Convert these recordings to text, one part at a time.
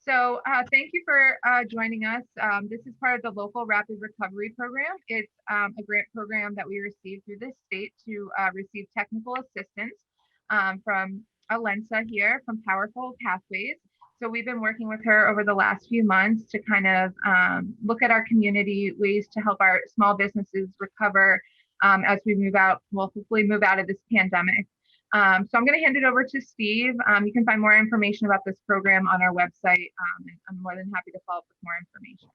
So thank you for joining us. This is part of the local rapid recovery program. It's a grant program that we received through the state to receive technical assistance from Alensa here from Powerful Pathways. So we've been working with her over the last few months to kind of look at our community, ways to help our small businesses recover as we move out, well, hopefully move out of this pandemic. So I'm going to hand it over to Steve. You can find more information about this program on our website. I'm more than happy to follow up with more information.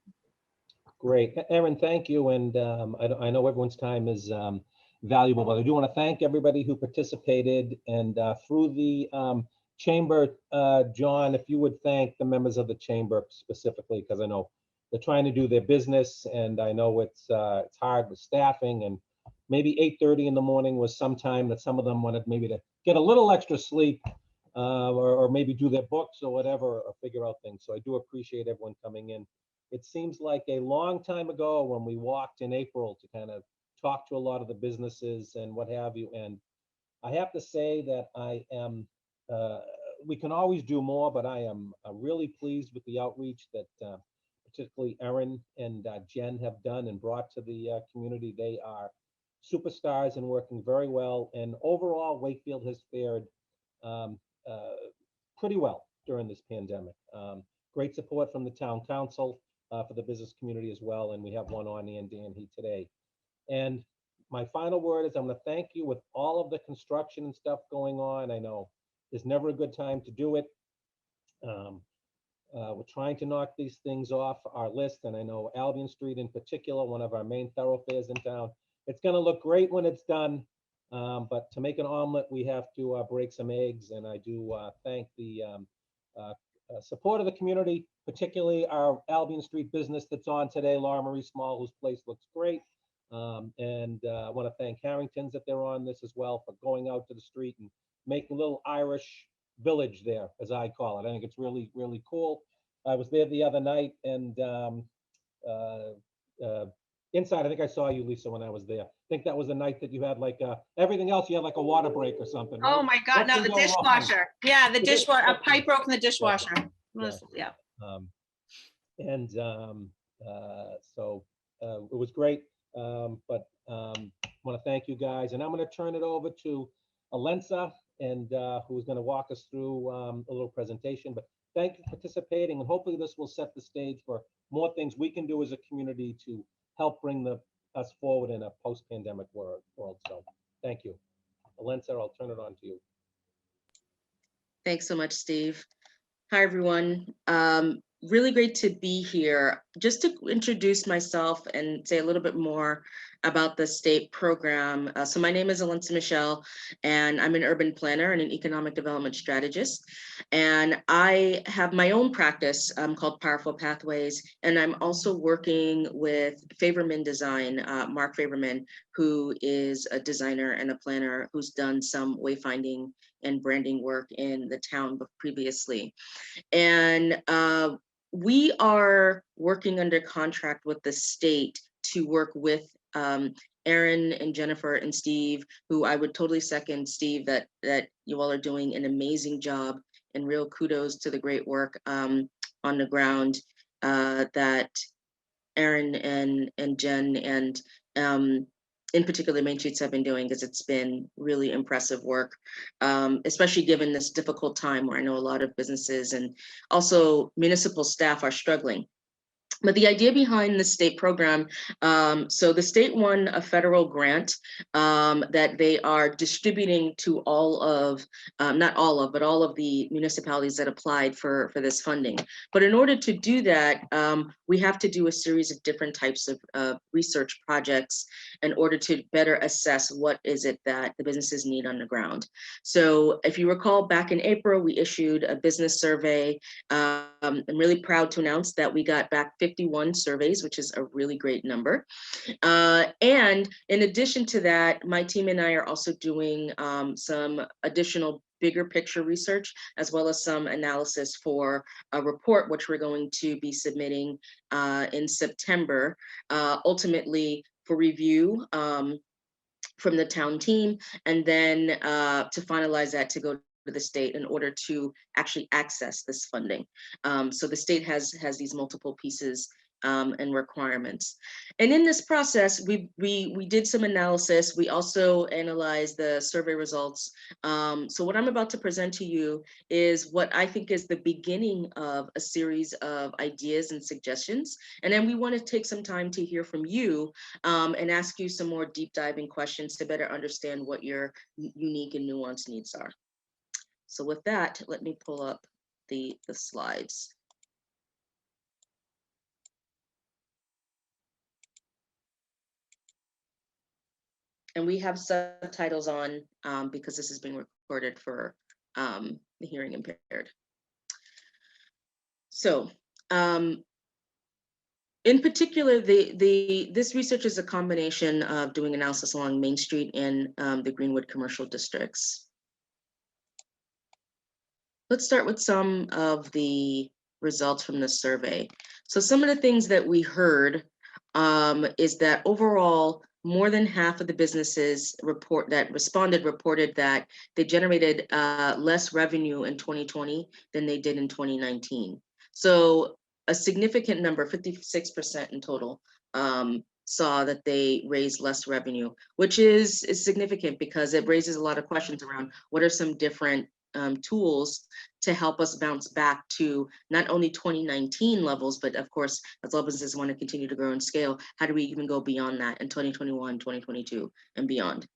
Great. Erin, thank you. And I know everyone's time is valuable, but I do want to thank everybody who participated. And through the chamber, John, if you would thank the members of the chamber specifically, because I know they're trying to do their business, and I know it's hard with staffing, and maybe 8:30 in the morning was some time that some of them wanted maybe to get a little extra sleep or maybe do their books or whatever, or figure out things. So I do appreciate everyone coming in. It seems like a long time ago when we walked in April to kind of talk to a lot of the businesses and what have you. And I have to say that I am, we can always do more, but I am really pleased with the outreach that particularly Erin and Jen have done and brought to the community. They are superstars and working very well. And overall, Wakefield has fared pretty well during this pandemic. Great support from the town council for the business community as well. And we have one on Ann Danby today. And my final word is I'm going to thank you with all of the construction and stuff going on. I know there's never a good time to do it. We're trying to knock these things off our list. And I know Albion Street in particular, one of our main thoroughfares in town, it's going to look great when it's done. But to make an omelet, we have to break some eggs. And I do thank the support of the community, particularly our Albion Street business that's on today, Laura Marie Small, whose place looks great. And I want to thank Harrington's that they're on this as well for going out to the street and making a little Irish village there, as I call it. I think it's really, really cool. I was there the other night, and inside, I think I saw you, Lisa, when I was there. I think that was the night that you had like everything else. You had like a water break or something. Right? Oh my God! No, the dishwasher. Yeah, the dishwasher. A pipe broke in the dishwasher. Yeah. So it was great. But I want to thank you guys, and I'm going to turn it over to Alensa, and who's going to walk us through a little presentation. But thank you for participating, and hopefully this will set the stage for more things we can do as a community to help bring us forward in a post-pandemic world. So thank you. Alensa, I'll turn it on to you. Thanks so much, Steve. Hi, everyone. Really great to be here. Just to introduce myself and say a little bit more about the state program. So my name is Alensa Michelle, and I'm an urban planner and an economic development strategist. And I have my own practice called Powerful Pathways. And I'm also working with Favorman Design, Mark Favorman, who is a designer and a planner who's done some wayfinding and branding work in the town previously. And we are working under contract with the state to work with Erin and Jennifer and Steve, who I would totally second, Steve, that you all are doing an amazing job, and real kudos to the great work on the ground that Erin and Jen and in particular Main Streets have been doing, because it's been really impressive work, especially given this difficult time where I know a lot of businesses and also municipal staff are struggling. But the idea behind the state program, so the state won a federal grant that they are distributing to all of, not all of, but all of the municipalities that applied for this funding. But in order to do that, we have to do a series of different types of research projects in order to better assess what is it that the businesses need on the ground. So if you recall, back in April, we issued a business survey. I'm really proud to announce that we got back 51 surveys, which is a really great number. And in addition to that, my team and I are also doing some additional bigger picture research, as well as some analysis for a report, which we're going to be submitting in September, ultimately for review from the town team, and then to finalize that to go the state in order to actually access this funding. So the state has these multiple pieces and requirements. And in this process, we did some analysis. We also analyzed the survey results. So what I'm about to present to you is what I think is the beginning of a series of ideas and suggestions. And then we want to take some time to hear from you and ask you some more deep diving questions to better understand what your unique and nuanced needs are. So with that, let me pull up the slides. And we have subtitles on because this is being recorded for the hearing impaired. So in particular, this research is a combination of doing analysis along Main Street and the Greenwood commercial districts. Let's start with some of the results from the survey. So some of the things that we heard is that overall, more than half of the businesses reported that they generated less revenue in 2020 than they did in 2019. So a significant number, 56% in total, saw that they raised less revenue, which is significant because it raises a lot of questions around what are some different tools to help us bounce back to not only 2019 levels, but of course, as all businesses want to continue to grow and scale, how do we even go beyond that in 2021, 2022, and beyond?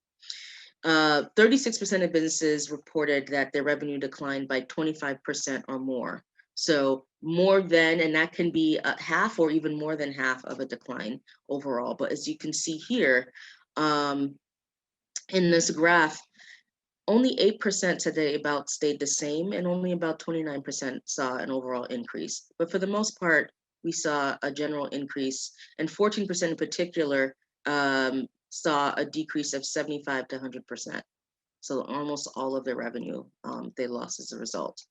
36% of businesses reported that their revenue declined by 25% or more. So more than, and that can be half or even more than half of a decline overall. But as you can see here in this graph, only 8% said they about stayed the same, and only about 29% saw an overall increase. But for the most part, we saw a general increase, and 14% in particular saw a decrease of 75 to 100%. So almost all of their revenue they lost as a result.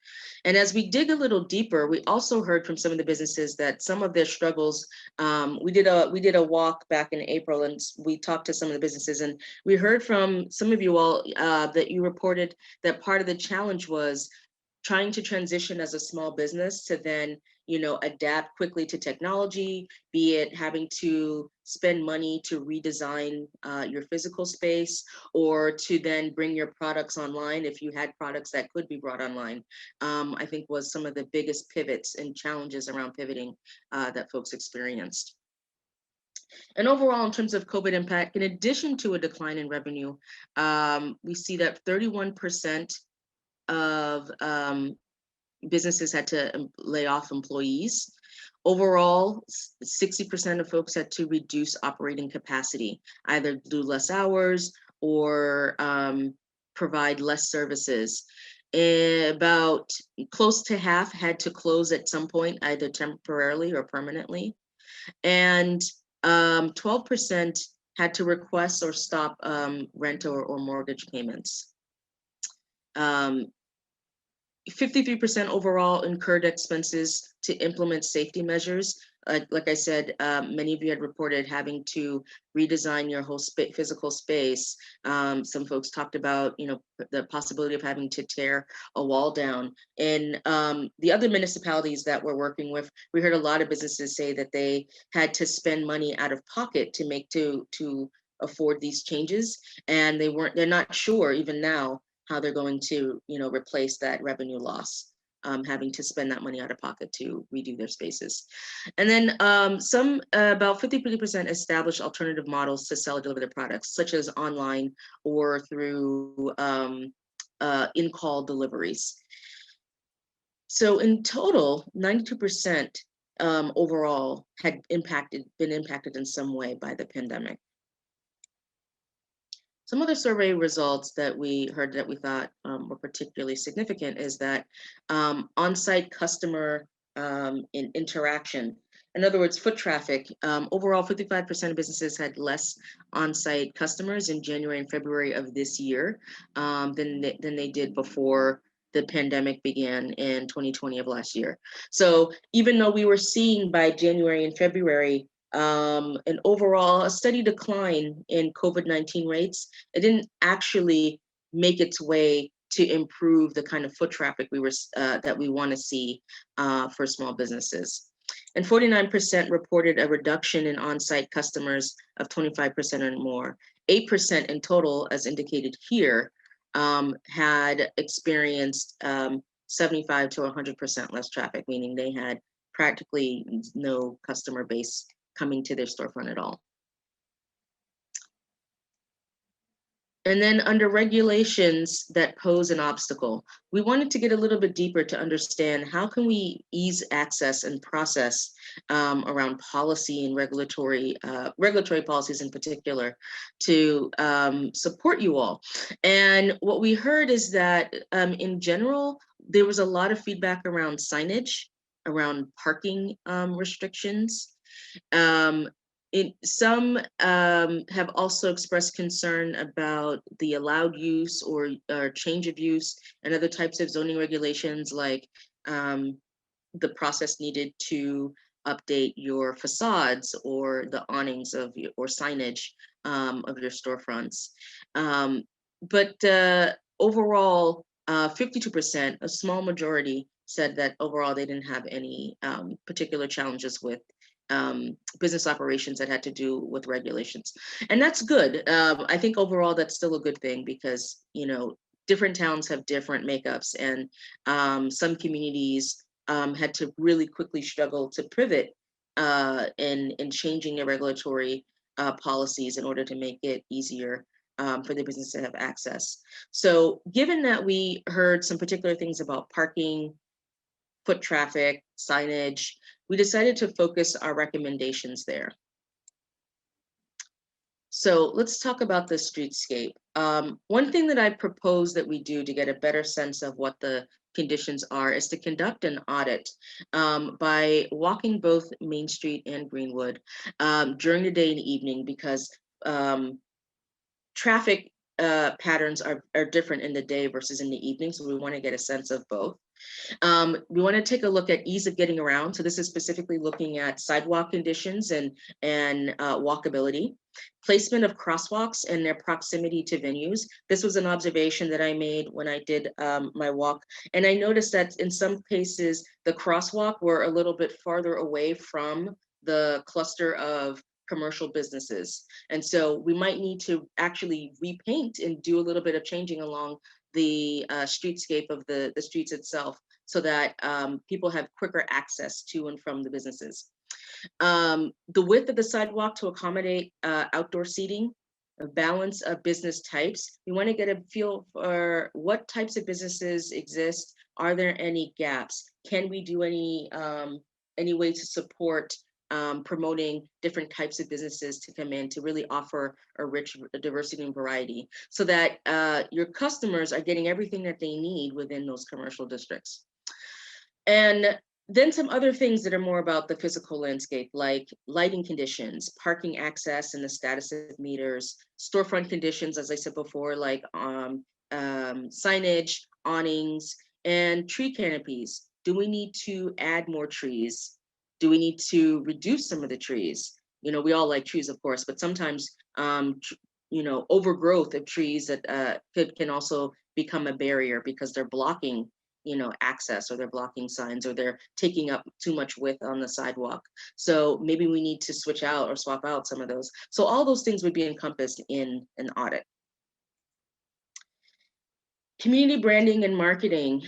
And as we dig a little deeper, we also heard from some of the businesses that some of their struggles, we did a walk back in April, and we talked to some of the businesses, and we heard from some of you all that you reported that part of the challenge was trying to transition as a small business to then, adapt quickly to technology, be it having to spend money to redesign your physical space, or to then bring your products online if you had products that could be brought online, I think was some of the biggest pivots and challenges around pivoting that folks experienced. And overall, in terms of COVID impact, in addition to a decline in revenue, we see that 31% of businesses had to lay off employees. Overall, 60% of folks had to reduce operating capacity, either do less hours or provide less services. About close to half had to close at some point, either temporarily or permanently. And 12% had to request or stop rent or mortgage payments. 53% overall incurred expenses to implement safety measures. Like I said, many of you had reported having to redesign your whole physical space. Some folks talked about, the possibility of having to tear a wall down. And the other municipalities that we're working with, we heard a lot of businesses say that they had to spend money out of pocket to afford these changes, and they're not sure even now how they're going to, replace that revenue loss, having to spend that money out of pocket to redo their spaces. And then about 50% established alternative models to sell or deliver their products, such as online or through in-call deliveries. So in total, 92% overall had been impacted in some way by the pandemic. Some other survey results that we heard that we thought were particularly significant is that on-site customer interaction, in other words, foot traffic, overall 55% of businesses had less on-site customers in January and February of this year than they did before the pandemic began in 2020 of last year. So even though we were seeing by January and February an overall a steady decline in COVID-19 rates, it didn't actually make its way to improve the kind of foot traffic that we want to see for small businesses. And 49% reported a reduction in on-site customers of 25% or more. 8% in total, as indicated here, had experienced 75 to 100% less traffic, meaning they had practically no customer base coming to their storefront at all. And then under regulations that pose an obstacle, we wanted to get a little bit deeper to understand how can we ease access and process around policy and regulatory policies in particular to support you all. And what we heard is that in general, there was a lot of feedback around signage, around parking restrictions. Some have also expressed concern about the allowed use or change of use and other types of zoning regulations, like the process needed to update your facades or the awnings of or signage of your storefronts. But overall, 52%, a small majority, said that overall they didn't have any particular challenges with business operations that had to do with regulations. And that's good. I think overall that's still a good thing because, you know, different towns have different makeups, and some communities had to really quickly struggle to pivot in changing their regulatory policies in order to make it easier for the business to have access. So given that we heard some particular things about parking, foot traffic, signage, we decided to focus our recommendations there. So let's talk about the streetscape. One thing that I propose that we do to get a better sense of what the conditions are is to conduct an audit by walking both Main Street and Greenwood during the day and evening, because traffic patterns are different in the day versus in the evening. So we want to get a sense of both. We want to take a look at ease of getting around. So this is specifically looking at sidewalk conditions and walkability, placement of crosswalks and their proximity to venues. This was an observation that I made when I did my walk. And I noticed that in some cases, the crosswalk were a little bit farther away from the cluster of commercial businesses. And so we might need to actually repaint and do a little bit of changing along the streetscape of the streets itself, so that people have quicker access to and from the businesses. The width of the sidewalk to accommodate outdoor seating, a balance of business types. We want to get a feel for what types of businesses exist. Are there any gaps? Can we do any way to support promoting different types of businesses to come in to really offer a rich diversity and variety, so that your customers are getting everything that they need within those commercial districts. And then some other things that are more about the physical landscape, like lighting conditions, parking access and the status of meters, storefront conditions, as I said before, like signage, awnings, and tree canopies. Do we need to add more trees? Do we need to reduce some of the trees? You know, we all like trees, of course, but sometimes, you know, overgrowth of trees that can also become a barrier because they're blocking, you know, access, or they're blocking signs, or they're taking up too much width on the sidewalk. So maybe we need to switch out or swap out some of those. So all those things would be encompassed in an audit. Community branding and marketing.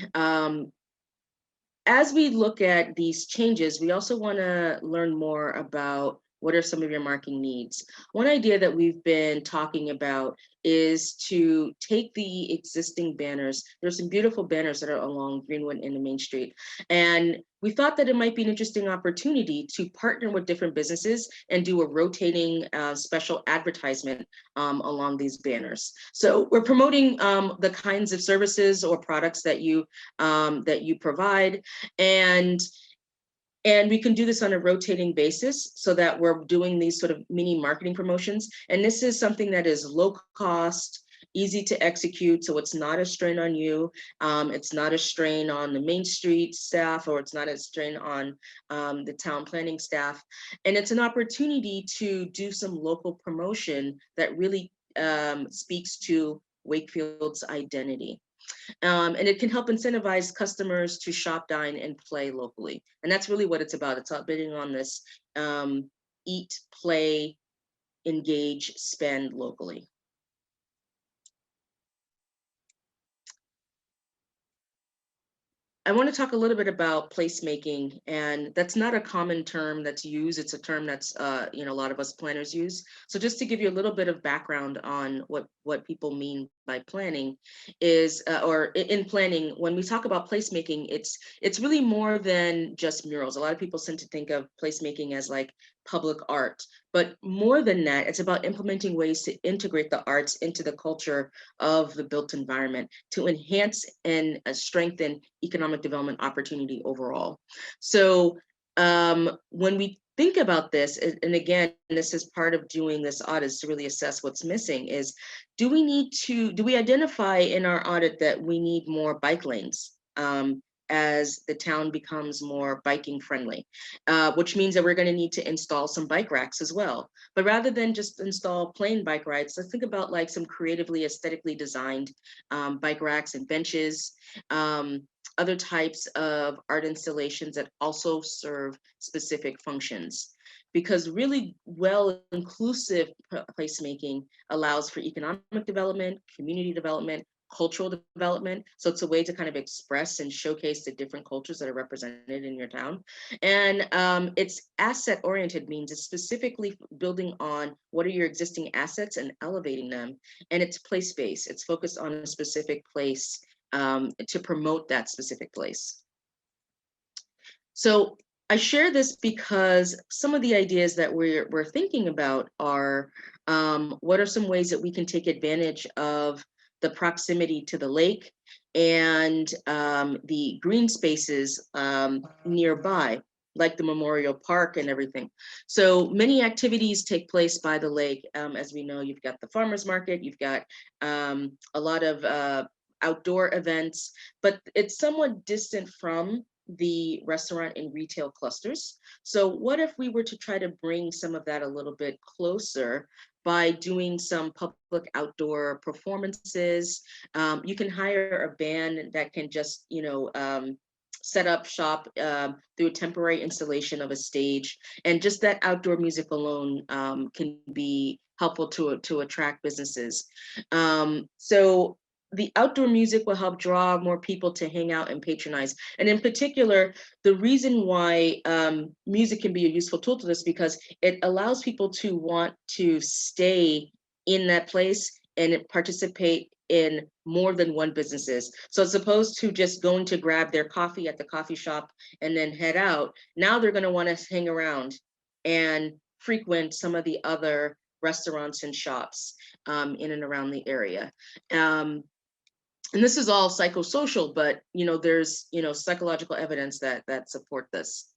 As we look at these changes, we also want to learn more about what are some of your marketing needs. One idea that we've been talking about is to take the existing banners. There's some beautiful banners that are along Greenwood and the Main Street. And we thought that it might be an interesting opportunity to partner with different businesses and do a rotating special advertisement along these banners. So we're promoting the kinds of services or products that you provide, and we can do this on a rotating basis, so that we're doing these sort of mini marketing promotions. And this is something that is low cost, easy to execute, so it's not a strain on you. It's not a strain on the Main Street staff, or it's not a strain on the town planning staff. And it's an opportunity to do some local promotion that really speaks to Wakefield's identity. And it can help incentivize customers to shop, dine, and play locally. And that's really what it's about. It's about bidding on this eat, play, engage, spend locally. I want to talk a little bit about placemaking, and that's not a common term that's used. It's a term that's a lot of us planners use. So just to give you a little bit of background on what people mean by planning is, or in planning, when we talk about placemaking, it's really more than just murals. A lot of people tend to think of placemaking as like public art, but more than that, it's about implementing ways to integrate the arts into the culture of the built environment to enhance and strengthen economic development opportunity overall. So when we think about this, and again, this is part of doing this audit, is to really assess what's missing, is do we identify in our audit that we need more bike lanes as the town becomes more biking friendly, which means that we're going to need to install some bike racks as well. But rather than just install plain bike racks, let's think about like some creatively, aesthetically designed bike racks and benches, other types of art installations that also serve specific functions. Because really well inclusive placemaking allows for economic development, community development, cultural development. So it's a way to kind of express and showcase the different cultures that are represented in your town. And it's asset oriented, means it's specifically building on what are your existing assets and elevating them. And it's place based. It's focused on a specific place to promote that specific place. So I share this because some of the ideas that we're thinking about are what are some ways that we can take advantage of the proximity to the lake and the green spaces nearby, like the Memorial Park and everything. So many activities take place by the lake. As we know, you've got the farmers market, you've got a lot of outdoor events, but it's somewhat distant from the restaurant and retail clusters. So what if we were to try to bring some of that a little bit closer by doing some public outdoor performances? You can hire a band that can just, set up shop through a temporary installation of a stage. And just that outdoor music alone can be helpful to attract businesses. So the outdoor music will help draw more people to hang out and patronize. And in particular, the reason why music can be a useful tool to this, because it allows people to want to stay in that place and participate in more than one businesses. So as opposed to just going to grab their coffee at the coffee shop and then head out, now they're going to want to hang around and frequent some of the other restaurants and shops in and around the area. And this is all psychosocial, but there's psychological evidence that support this.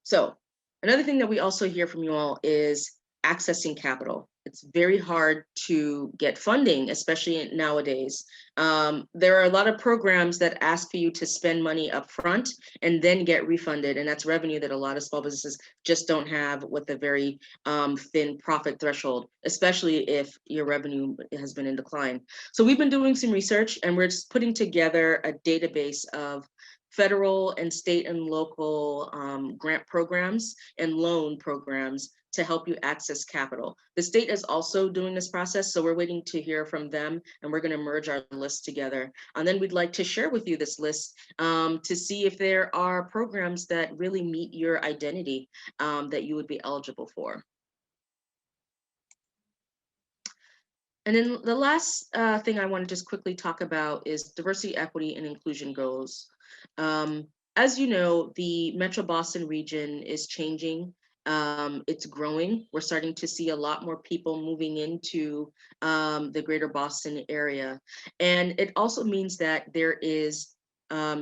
So another thing that we also hear from you all is accessing capital. It's very hard to get funding, especially nowadays. There are a lot of programs that ask for you to spend money up front and then get refunded. And that's revenue that a lot of small businesses just don't have with a very thin profit threshold, especially if your revenue has been in decline. So we've been doing some research, and we're just putting together a database of federal and state and local grant programs and loan programs to help you access capital. The state is also doing this process, so we're waiting to hear from them, and we're going to merge our list together. And then we'd like to share with you this list to see if there are programs that really meet your identity that you would be eligible for. And then the last thing I want to just quickly talk about is diversity, equity, and inclusion goals. As you know, the Metro Boston region is changing. It's growing. We're starting to see a lot more people moving into the greater Boston area. And it also means that there is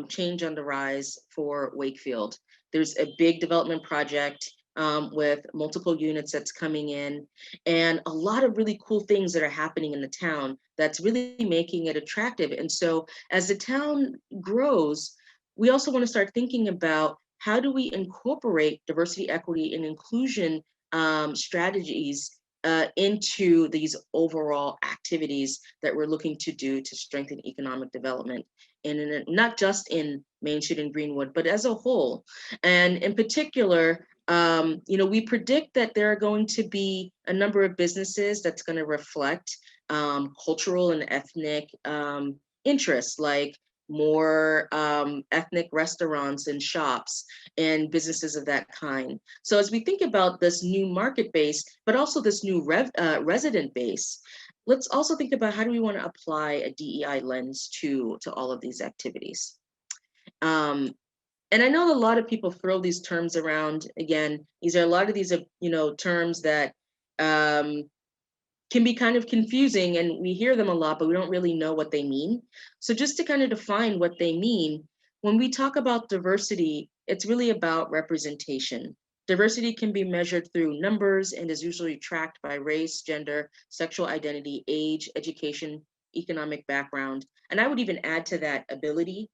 change on the rise for Wakefield. There's a big development project with multiple units that's coming in, and a lot of really cool things that are happening in the town that's really making it attractive. And so as the town grows, we also want to start thinking about how do we incorporate diversity, equity, and inclusion strategies into these overall activities that we're looking to do to strengthen economic development, and not just in Main Street and Greenwood, but as a whole. And in particular, we predict that there are going to be a number of businesses that's going to reflect cultural and ethnic interests, like more ethnic restaurants and shops and businesses of that kind. So as we think about this new market base, but also this new resident base, let's also think about how do we want to apply a DEI lens to all of these activities. And I know a lot of people throw these terms around. Again, these are a lot of these, terms that can be kind of confusing, and we hear them a lot, but we don't really know what they mean. So just to kind of define what they mean, when we talk about diversity, it's really about representation. Diversity can be measured through numbers and is usually tracked by race, gender, sexual identity, age, education, economic background. And I would even add to that ability,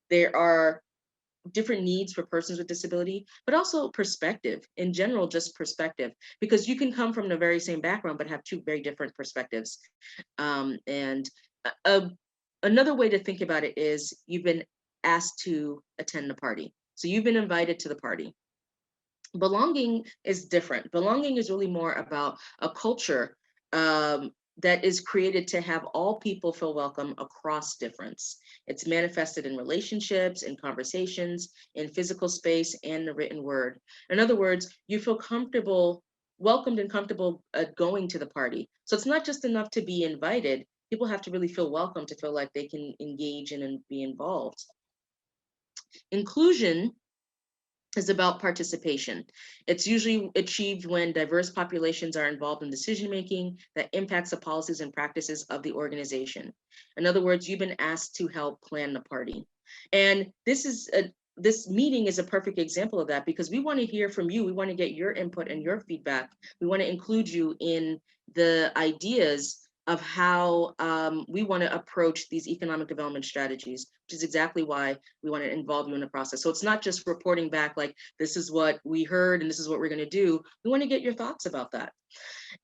there are different needs for persons with disability, but also perspective in general, just perspective, because you can come from the very same background, but have two very different perspectives. Another way to think about it is you've been asked to attend the party. So you've been invited to the party. Belonging is different. Belonging is really more about a culture that is created to have all people feel welcome across difference. It's manifested in relationships, in conversations, in physical space, and the written word. In other words, you feel comfortable, welcomed and comfortable going to the party. So it's not just enough to be invited. People have to really feel welcome to feel like they can engage in and be involved. Inclusion is about participation. It's usually achieved when diverse populations are involved in decision-making that impacts the policies and practices of the organization. In other words, you've been asked to help plan the party. And this meeting is a perfect example of that, because we want to hear from you. We want to get your input and your feedback. We want to include you in the ideas of how we want to approach these economic development strategies, which is exactly why we want to involve you in the process. So it's not just reporting back like, this is what we heard and this is what we're going to do. We want to get your thoughts about that.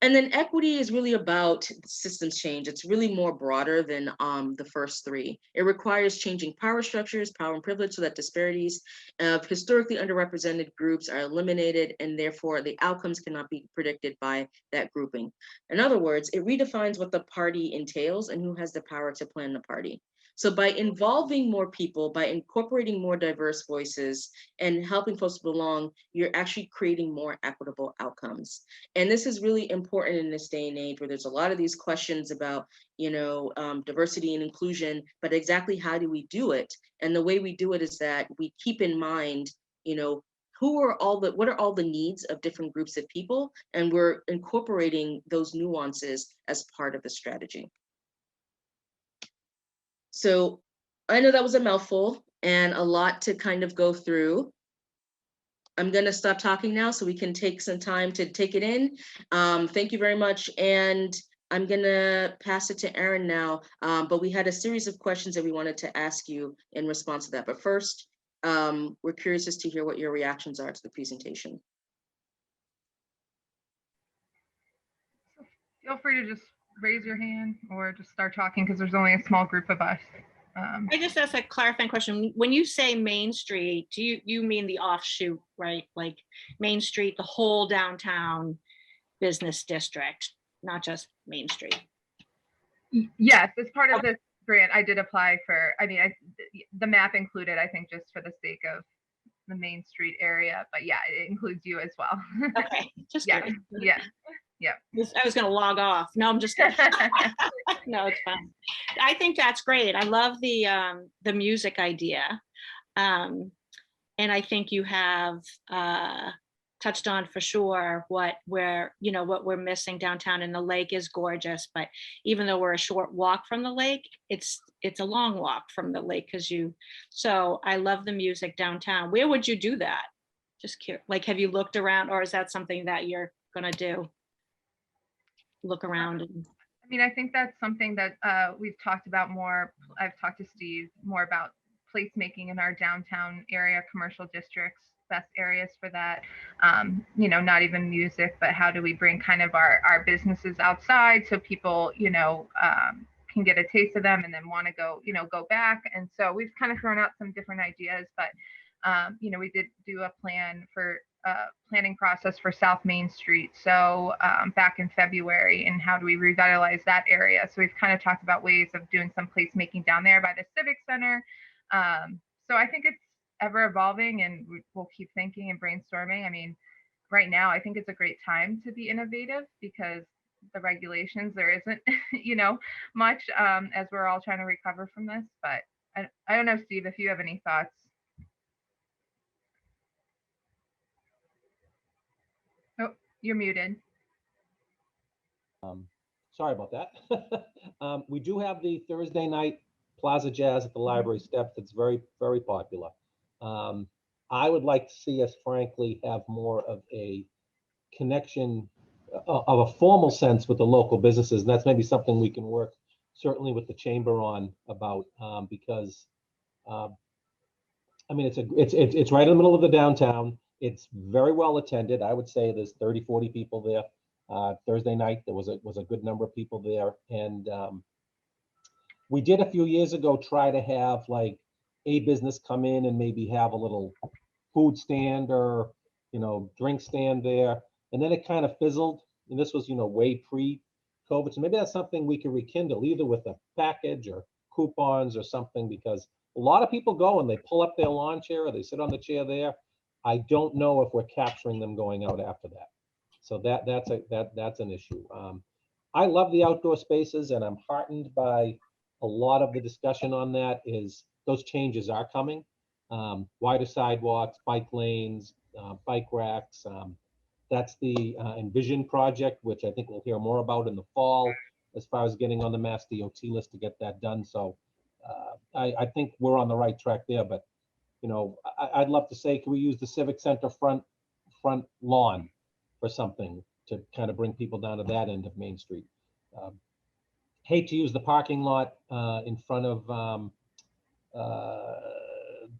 And then equity is really about systems change. It's really more broader than the first three. It requires changing power structures, power and privilege, so that disparities of historically underrepresented groups are eliminated, and therefore the outcomes cannot be predicted by that grouping. In other words, it redefines what the party entails and who has the power to plan the party. So by involving more people, by incorporating more diverse voices and helping folks belong, you're actually creating more equitable outcomes. And this is really important in this day and age where there's a lot of these questions about, diversity and inclusion, but exactly how do we do it? And the way we do it is that we keep in mind, what are all the needs of different groups of people, and we're incorporating those nuances as part of the strategy. So I know that was a mouthful and a lot to kind of go through. I'm going to stop talking now so we can take some time to take it in. Thank you very much. And I'm going to pass it to Erin now. But we had a series of questions that we wanted to ask you in response to that. But first, we're curious as to hear what your reactions are to the presentation. Feel free to just raise your hand or just start talking, because there's only a small group of us. I just asked a clarifying question. When you say Main Street, do you mean the offshoot, right? Like Main Street, the whole downtown business district, not just Main Street? Yes, as part of this grant, I did apply for, the map included, I think, just for the sake of the Main Street area, but yeah, it includes you as well. Okay, just yeah, curious. yeah. I was going to log off. No, I'm just kidding. No, it's fine. I think that's great. I love the music idea. And I think you have touched on for sure what we're missing downtown, and the lake is gorgeous, but even though we're a short walk from the lake, it's a long walk from the lake so I love the music downtown. Where would you do that? Just curious, like, have you looked around, or is that something that you're going to do? Look around? I think that's something that we've talked about more. I've talked to Steve more about placemaking in our downtown area commercial districts. best areas for that. You know, not even music, but how do we bring kind of our businesses outside so people, you know, can get a taste of them and then want to go, you know, go back. And so we've kind of thrown out some different ideas, but you know, we did do a plan for planning process for South Main Street. So back in February, and how do we revitalize that area? So we've kind of talked about ways of doing some placemaking down there by the Civic Center. So I think it's ever evolving, and we'll keep thinking and brainstorming. I mean, right now, I think it's a great time to be innovative because the regulations, there isn't, you know, much as we're all trying to recover from this. But I don't know, Steve, if you have any thoughts. Oh, you're muted. Sorry about that. We do have the Thursday night Plaza Jazz at the library steps. It's very, very popular. I would like to see us, frankly, have more of a connection of a formal sense with the local businesses. And that's maybe something we can work certainly with the chamber on about, because I mean, it's right in the middle of the downtown. It's very well attended. I would say there's 30, 40 people there. Thursday night, there was a good number of people there. And we did a few years ago try to have like a business come in and maybe have a little food stand or, you know, drink stand there. And then it kind of fizzled. And this was, you know, way pre-COVID. So maybe that's something we can rekindle either with a package or coupons or something, because a lot of people go and they pull up their lawn chair or they sit on the chair there. I don't know if we're capturing them going out after that. So that's an issue. I love the outdoor spaces, and I'm heartened by a lot of the discussion on that. Is those changes are coming. Wider sidewalks, bike lanes, bike racks. That's the Envision project, which I think we'll hear more about in the fall, as far as getting on the Mass DOT list to get that done. So I think we're on the right track there. But you know, I'd love to say, can we use the Civic Center front lawn or something to kind of bring people down to that end of Main Street? Hate to use the parking lot in front of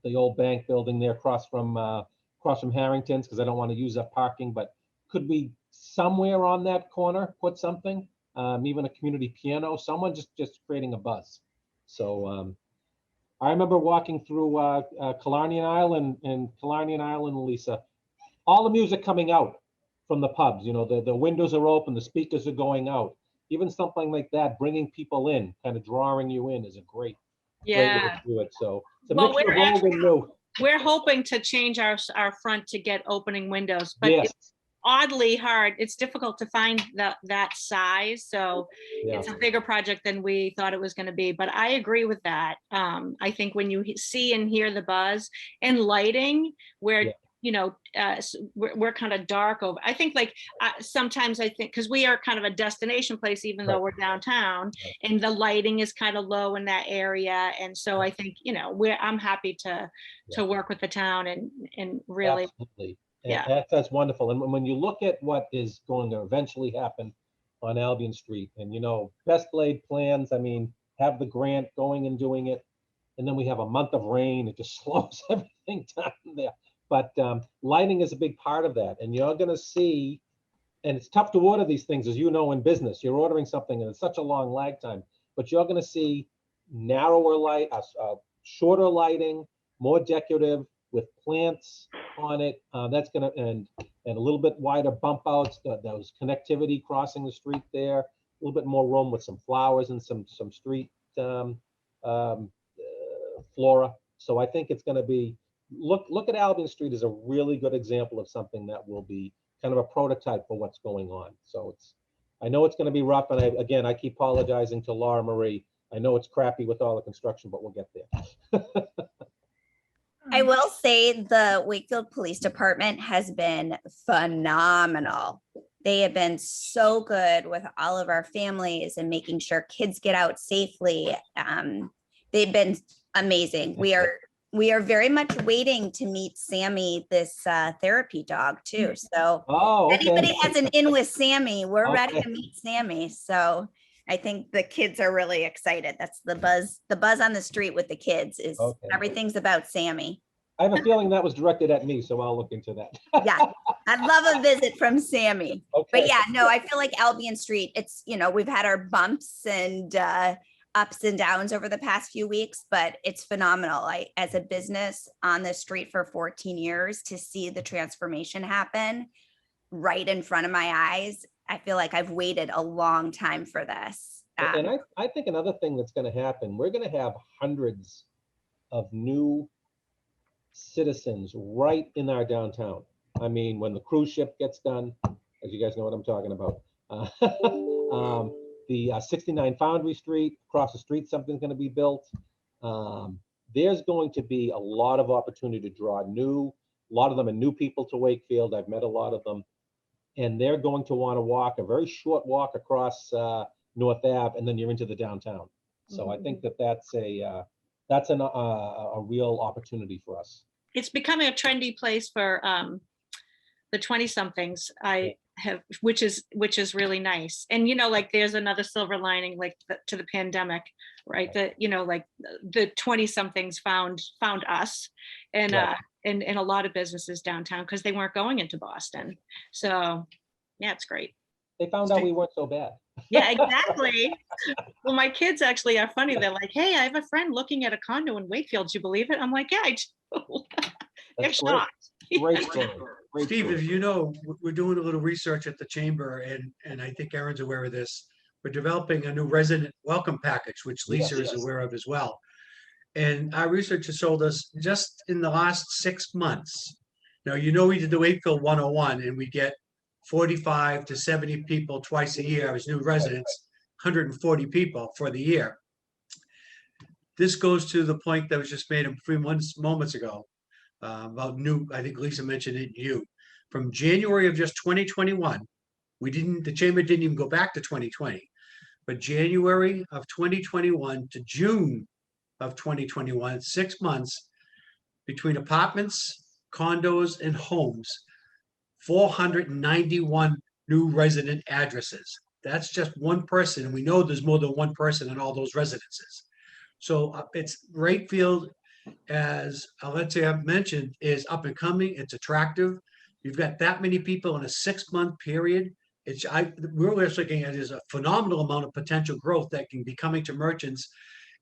the old bank building there across from Harrington's, because I don't want to use up parking. But could we somewhere on that corner put something, even a community piano, someone just creating a buzz? So I remember walking through Killarney Island, Lisa, all the music coming out from the pubs, you know, the windows are open, the speakers are going out. Even something like that, bringing people in, kind of drawing you in, is a great way to do it. So it's a mixture of old and new. We're hoping to change our front to get opening windows, but Yes. it's oddly hard. It's difficult to find that size. So it's a bigger project than we thought it was going to be. But I agree with that. I think when you see and hear the buzz and lighting, where you know, we're kind of dark over. I think like sometimes I think, because we are kind of a destination place, even though we're downtown, and the lighting is kind of low in that area. And so I think, you know, I'm happy to work with the town and really. Absolutely. And that's wonderful. And when you look at what is going to eventually happen on Albion Street, and you know, best laid plans, I mean, have the grant going and doing it, and then we have a month of rain, it just slows everything down there. But lighting is a big part of that. And you're going to see, and it's tough to order these things, as you know, in business. You're ordering something and it's such a long lag time, but you're going to see narrower light, shorter lighting, more decorative with plants on it. That's going to, and a little bit wider bump outs, those connectivity crossing the street there, a little bit more room with some flowers and some street flora. So I think it's going to be, look at Albion Street as a really good example of something that will be kind of a prototype for what's going on. So I know it's going to be rough, and I keep apologizing to Laura Marie. I know it's crappy with all the construction, but we'll get there. I will say the Wakefield Police Department has been phenomenal. They have been so good with all of our families and making sure kids get out safely. They've been amazing. We are very much waiting to meet Sammy, this therapy dog too. So if anybody has an in with Sammy, we're ready to meet Sammy. So I think the kids are really excited. That's the buzz on the street with the kids is everything's about Sammy. I have a feeling that was directed at me, so I'll look into that. Yeah, I'd love a visit from Sammy. But Okay. yeah, no, I feel like Albion Street, it's, we've had our bumps and ups and downs over the past few weeks, but it's phenomenal. As a business on the street for 14 years, to see the transformation happen right in front of my eyes, I feel like I've waited a long time for this. And I think another thing that's going to happen, we're going to have hundreds of new citizens right in our downtown. I mean, when the cruise ship gets done, as you guys know what I'm talking about, the 69 Foundry Street, across the street, something's going to be built. There's going to be a lot of opportunity to draw a lot of them are new people to Wakefield. I've met a lot of them, and they're going to want to walk a very short walk across North Ave, and then you're into the downtown. So I think that's a real opportunity for us. It's becoming a trendy place for the 20-somethings. Which is really nice. And like there's another silver lining, like to the pandemic, right? That like the 20-somethings found us, and and a lot of businesses downtown, because they weren't going into Boston. So yeah, it's great. They found out we weren't so bad. Yeah, exactly. Well, my kids actually are funny. They're like, "Hey, I have a friend looking at a condo in Wakefield. Do you believe it?" I'm like, "Yeah, I do." They're shocked. Great story. Great Steve, story. as you know, we're doing a little research at the chamber, and I think Aaron's aware of this. We're developing a new resident welcome package, which Lisa is aware of as well. And our research has told us just in the last 6 months. Now, we did the Wakefield 101, and we get 45 to 70 people twice a year as new residents, 140 people for the year. This goes to the point that was just made a few moments ago. About new, I think Lisa mentioned it, from January of just 2021, the chamber didn't even go back to 2020, but January of 2021 to June of 2021, 6 months, between apartments, condos, and homes, 491 new resident addresses. That's just one person, and we know there's more than one person in all those residences. So it's Wakefield, as Alexia mentioned, is up and coming. It's attractive. You've got that many people in a 6-month period. We're looking at it as a phenomenal amount of potential growth that can be coming to merchants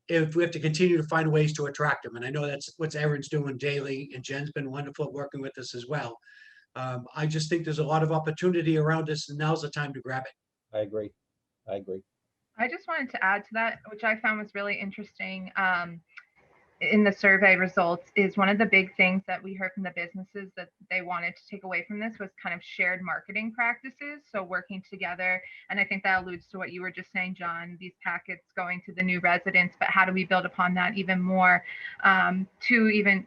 if we have to continue to find ways to attract them. And I know that's what Aaron's doing daily, and Jen's been wonderful at working with us as well. I just think there's a lot of opportunity around us, and now's the time to grab it. I agree. I just wanted to add to that, which I found was really interesting. In the survey results, is one of the big things that we heard from the businesses that they wanted to take away from this was kind of shared marketing practices. So working together, and I think that alludes to what you were just saying, John, these packets going to the new residents, but how do we build upon that even more to even,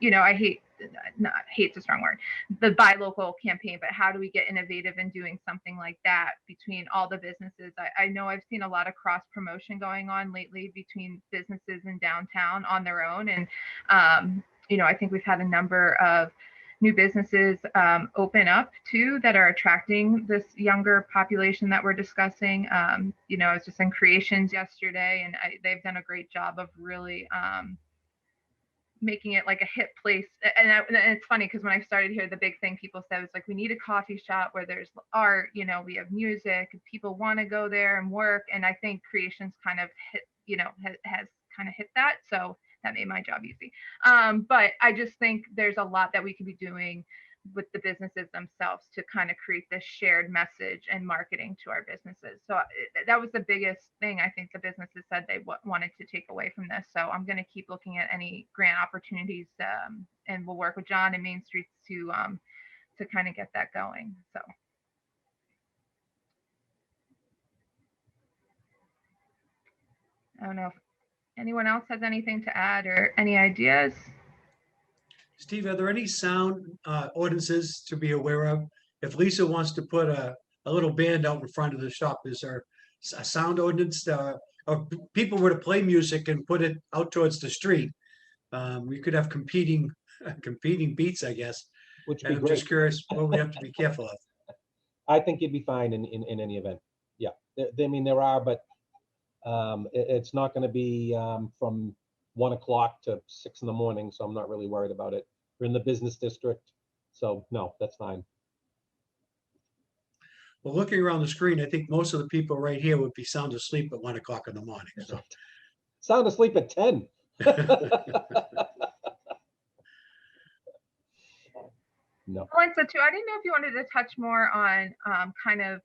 hate's a strong word, the buy local campaign, but how do we get innovative in doing something like that between all the businesses? I know I've seen a lot of cross promotion going on lately between businesses in downtown on their own. And, I think we've had a number of new businesses open up too that are attracting this younger population that we're discussing. I was just in Creations yesterday, and they've done a great job of really making it like a hip place. And it's funny because when I started here, the big thing people said was like, we need a coffee shop where there's art, we have music, and people want to go there and work. And I think Creations kind of hit, has kind of hit that. So that made my job easy. But I just think there's a lot that we could be doing with the businesses themselves to kind of create this shared message and marketing to our businesses. So that was the biggest thing I think the businesses said they wanted to take away from this. So I'm going to keep looking at any grant opportunities, and we'll work with John and Main Streets to kind of get that going. So. I don't know if anyone else has anything to add or any ideas. Steve, are there any sound ordinances to be aware of? If Lisa wants to put a little band out in front of the shop, is there a sound ordinance? Or people were to play music and put it out towards the street, we could have competing beats, I guess. Which And I'm just curious what we have to be careful of. I think you'd be fine in any event. Yeah, there are, but it's not going to be from 1 o'clock to 6 in the morning, so I'm not really worried about it. We're in the business district. So no, that's fine. Well, looking around the screen, I think most of the people right here would be sound asleep at 1 o'clock in the morning. So Sound asleep at 10. No. Melissa, too, I didn't know if you wanted to touch more on kind of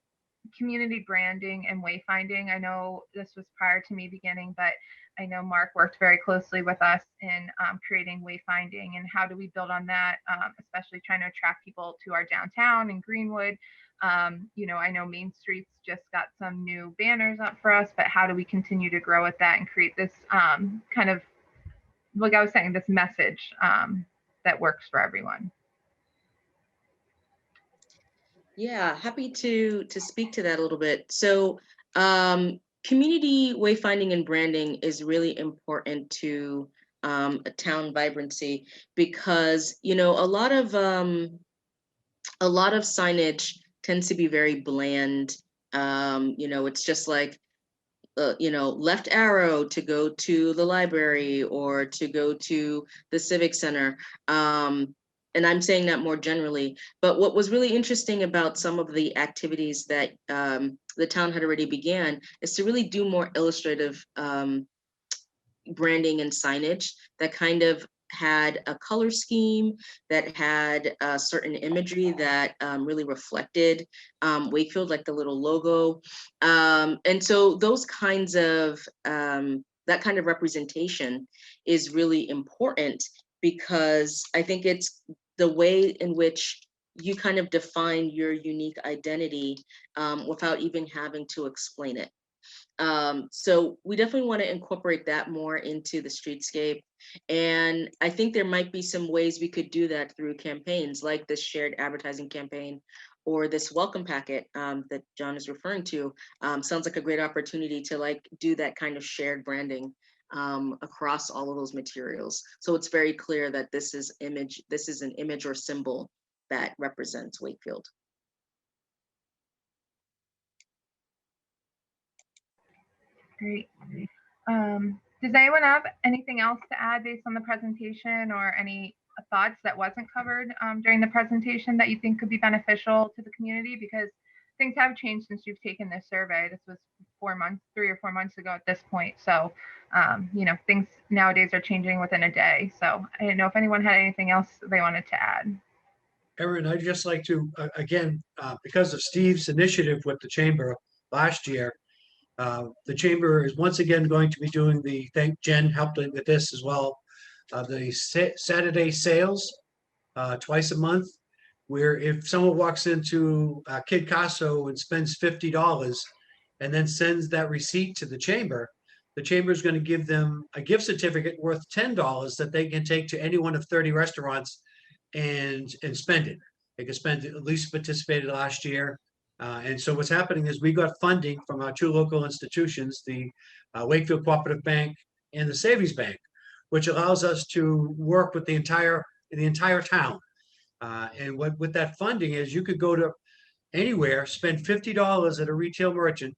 community branding and wayfinding. I know this was prior to me beginning, but I know Mark worked very closely with us in creating wayfinding, and how do we build on that, especially trying to attract people to our downtown and Greenwood. You know, I know Main Street's just got some new banners up for us, but how do we continue to grow at that and create this kind of, like I was saying, this message that works for everyone? Yeah, happy to speak to that a little bit. So community wayfinding and branding is really important to a town vibrancy, because, you know, a lot of signage tends to be very bland. You know, it's just like, you know, left arrow to go to the library or to go to the civic center. And I'm saying that more generally. But what was really interesting about some of the activities that the town had already began is to really do more illustrative branding and signage that kind of had a color scheme, that had a certain imagery that really reflected Wakefield, like the little logo. And so those kinds of, that kind of representation is really important, because I think it's the way in which you kind of define your unique identity without even having to explain it. So we definitely want to incorporate that more into the streetscape. And I think there might be some ways we could do that through campaigns like this shared advertising campaign, or this welcome packet that John is referring to. Sounds like a great opportunity to like do that kind of shared branding across all of those materials. So it's very clear that this is an image or symbol that represents Wakefield. Great. Does anyone have anything else to add based on the presentation, or any thoughts that wasn't covered during the presentation that you think could be beneficial to the community? Because things have changed since you've taken this survey. This was 3 or 4 months ago at this point. So, you know, things nowadays are changing within a day. So I didn't know if anyone had anything else they wanted to add. Erin, I'd just like to, again, because of Steve's initiative with the chamber last year, the chamber is once again going to be doing the, thank Jen helped with this as well, the Saturday sales twice a month, where if someone walks into Kid Casso and spends $50 and then sends that receipt to the chamber is going to give them a gift certificate worth $10 that they can take to any one of 30 restaurants and spend it. They can spend it, at least participated last year. And so what's happening is we got funding from our two local institutions, the Wakefield Cooperative Bank and the Savings Bank, which allows us to work with the entire town. And what with that funding is, you could go to anywhere, spend $50 at a retail merchant.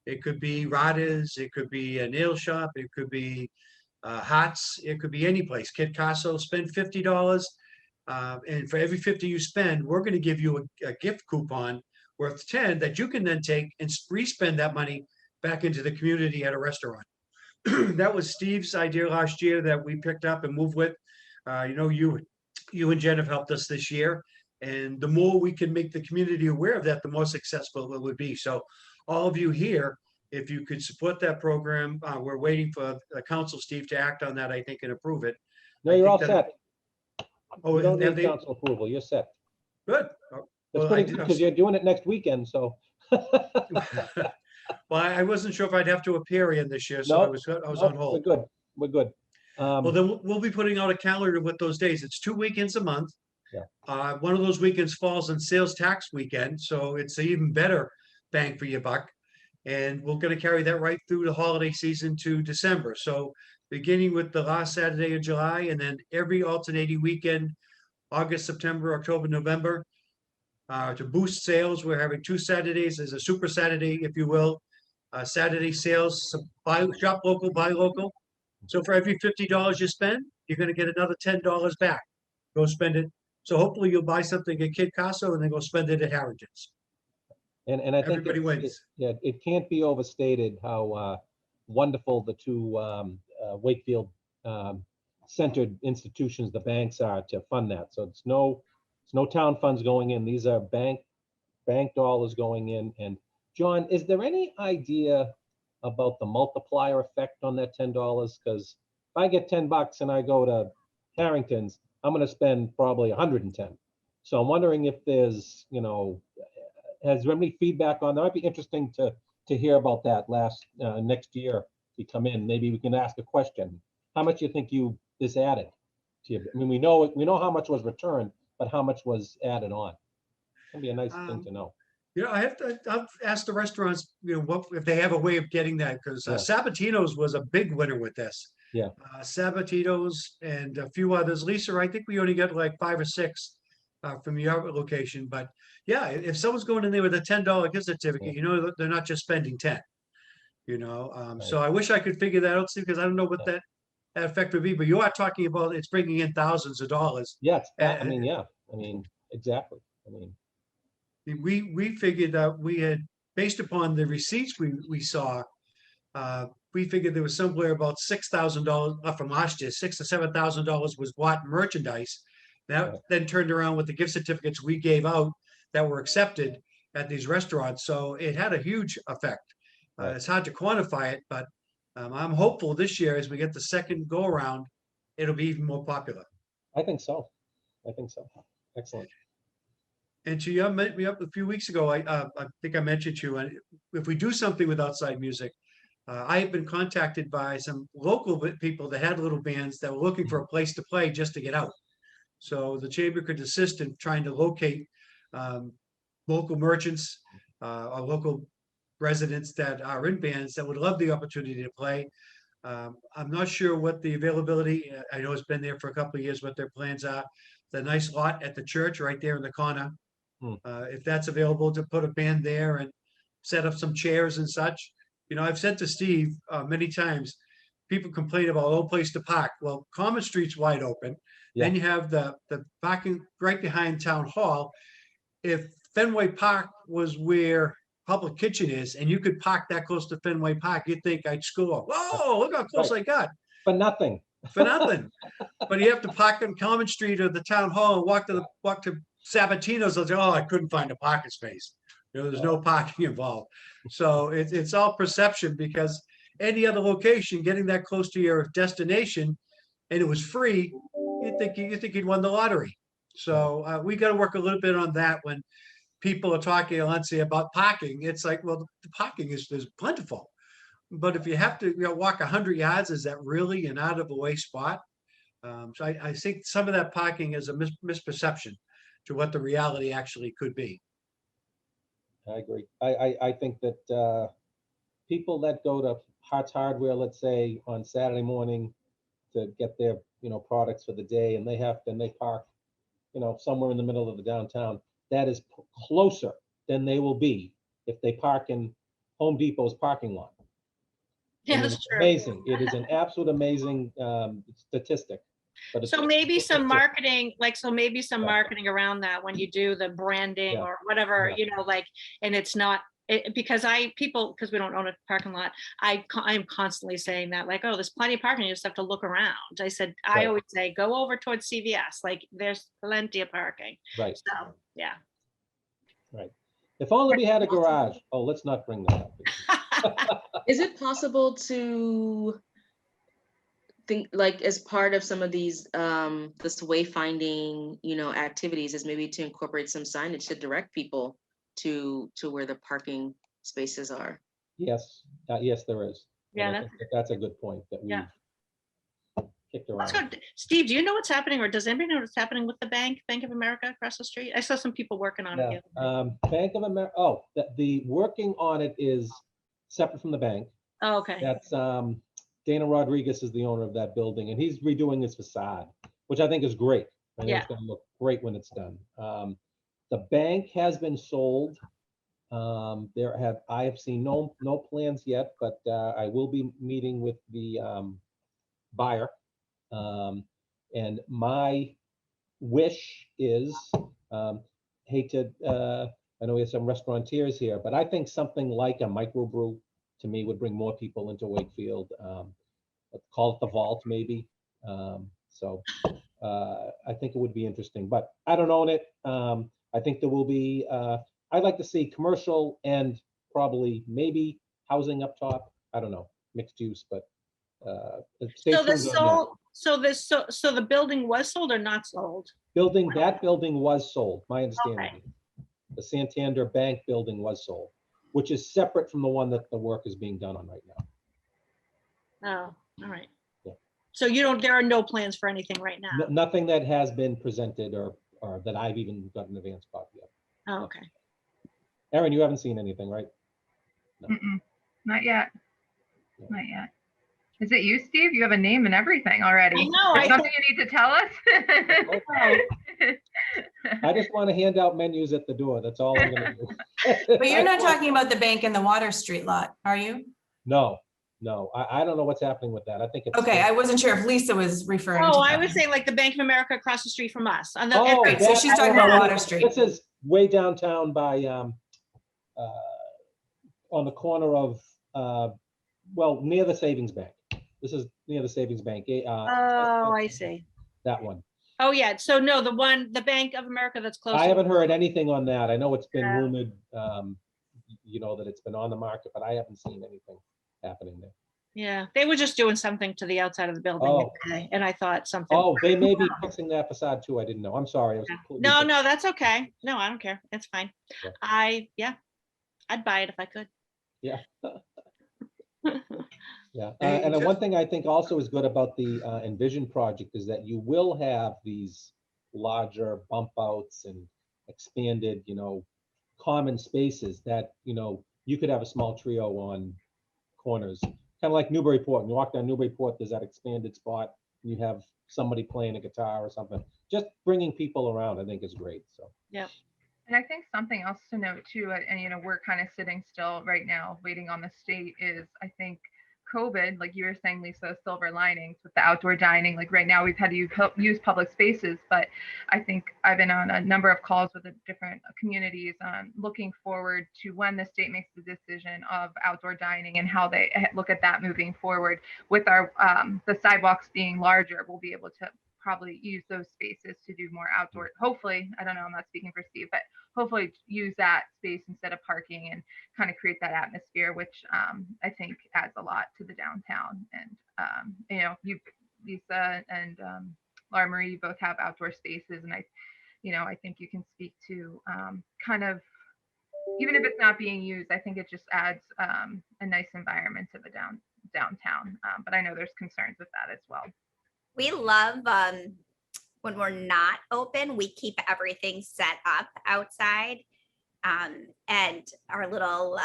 It could be Rada's, it could be a nail shop, it could be Hots, it could be any place. Kid Casso, spend $50. And for every 50 you spend, we're going to give you a gift coupon worth 10 that you can then take and re-spend that money back into the community at a restaurant. That was Steve's idea last year that we picked up and moved with. You know, you and Jen have helped us this year. And the more we can make the community aware of that, the more successful it would be. So all of you here, if you could support that program, we're waiting for the council, Steve, to act on that, I think, and approve it. No, you're all set. Oh, You don't have need they? council approval. You're set. Good. That's Well, I pretty did- good because you're doing it next weekend, so. Well, I wasn't sure if I'd have to appear in this year, so No, I was Nope, on We're hold. good. We're good. Well, then we'll be putting out a calendar with those days. It's 2 weekends a month. Yeah. One of those weekends falls on sales tax weekend, so it's an even better bang for your buck. And we're going to carry that right through the holiday season to December. So beginning with the last Saturday of July, and then every alternating weekend, August, September, October, November. To boost sales, we're having 2 Saturdays as a super Saturday, if you will. Saturday sales, shop local, buy local. So for every $50 you spend, you're going to get another $10 back. go spend it. So hopefully you'll buy something at Kid Casso and then go spend it at Harrington's. And I think Everybody wins. yeah, it can't be overstated how wonderful the two Wakefield centered institutions, the banks are to fund that. So it's no town funds going in. These are bank dollars going in. And John, is there any idea about the multiplier effect on that $10? Because if I get $10 and I go to Harrington's, I'm going to spend probably 110. So I'm wondering if there's, has there any feedback on that? Might be interesting to hear about that next year. If you come in, maybe we can ask a question. How much do you think this added to you? I mean, we know how much was returned, but how much was added on? It'd be a nice thing to know. I've asked the restaurants, what if they have a way of getting that, because Yeah. Sabatino's was a big winner with this. Yeah. Sabatino's and a few others. Lisa, I think we only got like 5 or 6 from your location, but yeah, if someone's going in there with a $10 gift certificate, they're not just spending 10. So I wish I could figure that out, because I don't know what that effect would be, but you are talking about it's bringing in thousands of dollars. Yeah, exactly. We figured that we had, based upon the receipts we saw, we figured there was somewhere about $6,000 from last year, $6,000 to $7,000 was bought in merchandise. That then turned around with the gift certificates we gave out that were accepted at these restaurants. So it had a huge effect. It's hard to quantify it, but I'm hopeful this year, as we get the second go around, it'll be even more popular. I think so. Excellent. And you met me up a few weeks ago. I think I mentioned to you, if we do something with outside music, I have been contacted by some local people that had little bands that were looking for a place to play just to get out. So the chamber could assist in trying to locate local merchants or local residents that are in bands that would love the opportunity to play. I'm not sure what the availability, I know it's been there for a couple of years, what their plans are. The nice lot at the church right there in the corner. If that's available to put a band there and set up some chairs and such. I've said to Steve many times, people complain about no place to park. Well, Common Street's wide open. Yeah. Then you have the parking right behind Town Hall. If Fenway Park was where Public Kitchen is, and you could park that close to Fenway Park, you'd think I'd score. Whoa, look how close I got. For nothing. But you have to park on Common Street or the Town Hall and walk to Sabatino's. They'll say, oh, I couldn't find a parking space. There's no parking involved. So it's all perception, because any other location getting that close to your destination and it was free, you think you'd won the lottery. So we got to work a little bit on that when people are talking, let's say, about parking. It's like, well, the parking is plentiful. But if you have to walk 100 yards, is that really an out of the way spot? So I think some of that parking is a misperception to what the reality actually could be. I agree. I think that people that go to Hart's Hardware, let's say on Saturday morning to get their products for the day, and they park somewhere in the middle of the downtown, that is closer than they will be if they park in Home Depot's parking lot. Yeah, It's that's true. amazing. It is an absolute amazing statistic. But So maybe some true. marketing, Right. marketing around that when you do the branding Yeah. or whatever, Yeah. and it's not, because we don't own a parking lot, I'm constantly saying that, oh, there's plenty of parking, you just have to look around. I Right. always say, go over towards CVS, there's plenty of parking. Right. So, yeah. Right. If only we had a garage. Oh, let's not bring that up. Is it possible to think, as part of some of these this wayfinding activities, is maybe to incorporate some signage to direct people to where the parking spaces are? Yes, yes, there is. Yeah, And I think that's a good point that we Yeah. kicked around. Also, Steve, do you know what's happening, or does anybody know what's happening with the Bank of America across the street? I saw some people working on it. Yeah. Bank of America. Oh, the working on it is separate from the bank. Oh, okay. That's Dana Rodriguez is the owner of that building, and he's redoing his facade, which I think is great. I think it's going to look great when it's done. The bank has been sold. I have seen no plans yet, but I will be meeting with the buyer. And my wish is, hate to, I know we have some restaurateurs here, but I think something like a microbrew to me would bring more people into Wakefield. Let's call it the Vault maybe. So I think it would be interesting, but I don't own it. I think there will be, I'd like to see commercial and probably maybe housing up top. I don't know, mixed use, but stay So the tuned on that. so the building was sold or not sold? That building was sold, my understanding. The Santander Bank building was sold, which is separate from the one that the work is being done on right now. Oh, all right. Yeah. So there are no plans for anything right now? Nothing that has been presented or that I've even got an advance copy of. Oh, okay. Erin, you haven't seen anything, right? Mm-mm, not yet. Yeah. Not yet. Is it you, Steve? You have a name and everything already. I know. There's something you need to tell us? I just want to hand out menus at the door. That's all I'm gonna do. But you're not talking about the bank in the Water Street lot, are you? No, I don't know what's happening with that. I think it's. Okay, I wasn't sure if Lisa was referring to Oh, I that. would say like the Bank of America across the street from us. On the Oh, Right, so that- she's talking about Water Street. This is way downtown by, on the corner of, well, near the Savings Bank. This is near the Savings Bank. Oh, I see. That one. Oh, yeah. So no, the Bank of America that's close. I haven't heard anything on that. I know it's been Yeah. rumored, that it's been on the market, but I haven't seen anything happening there. Yeah, they were just doing something to the outside of the building. Oh. today, And I thought something. Oh, they may be fixing that facade too. I didn't know. I'm sorry. I was completely No, different. no, that's okay. No, I don't care. It's fine. Yeah. I'd buy it if I could. Yeah. Yeah, Hey, and then one just- thing I think also is good about the Envision project is that you will have these larger bump outs and expanded, common spaces that, you could have a small trio on corners, kind of like Newburyport. When you walk down Newburyport, there's that expanded spot, and you have somebody playing a guitar or something. Just bringing people around, I think, is great. So. And I think something else to note too, and we're kind of sitting still right now, waiting on the state, is I think COVID, like you were saying, Lisa, silver linings with the outdoor dining. Like right now, we've had to use public spaces, but I think I've been on a number of calls with the different communities, looking forward to when the state makes the decision of outdoor dining and how they look at that moving forward. With our the sidewalks being larger, we'll be able to probably use those spaces to do more outdoor. Hopefully, I don't know, I'm not speaking for Steve, but hopefully use that space instead of parking and kind of create that atmosphere, which I think adds a lot to the downtown. And you, Lisa, and Laura Marie, you both have outdoor spaces, and I think you can speak to kind of, even if it's not being used, I think it just adds a nice environment to the downtown. But I know there's concerns with that as well. We love when we're not open, we keep everything set up outside. And our little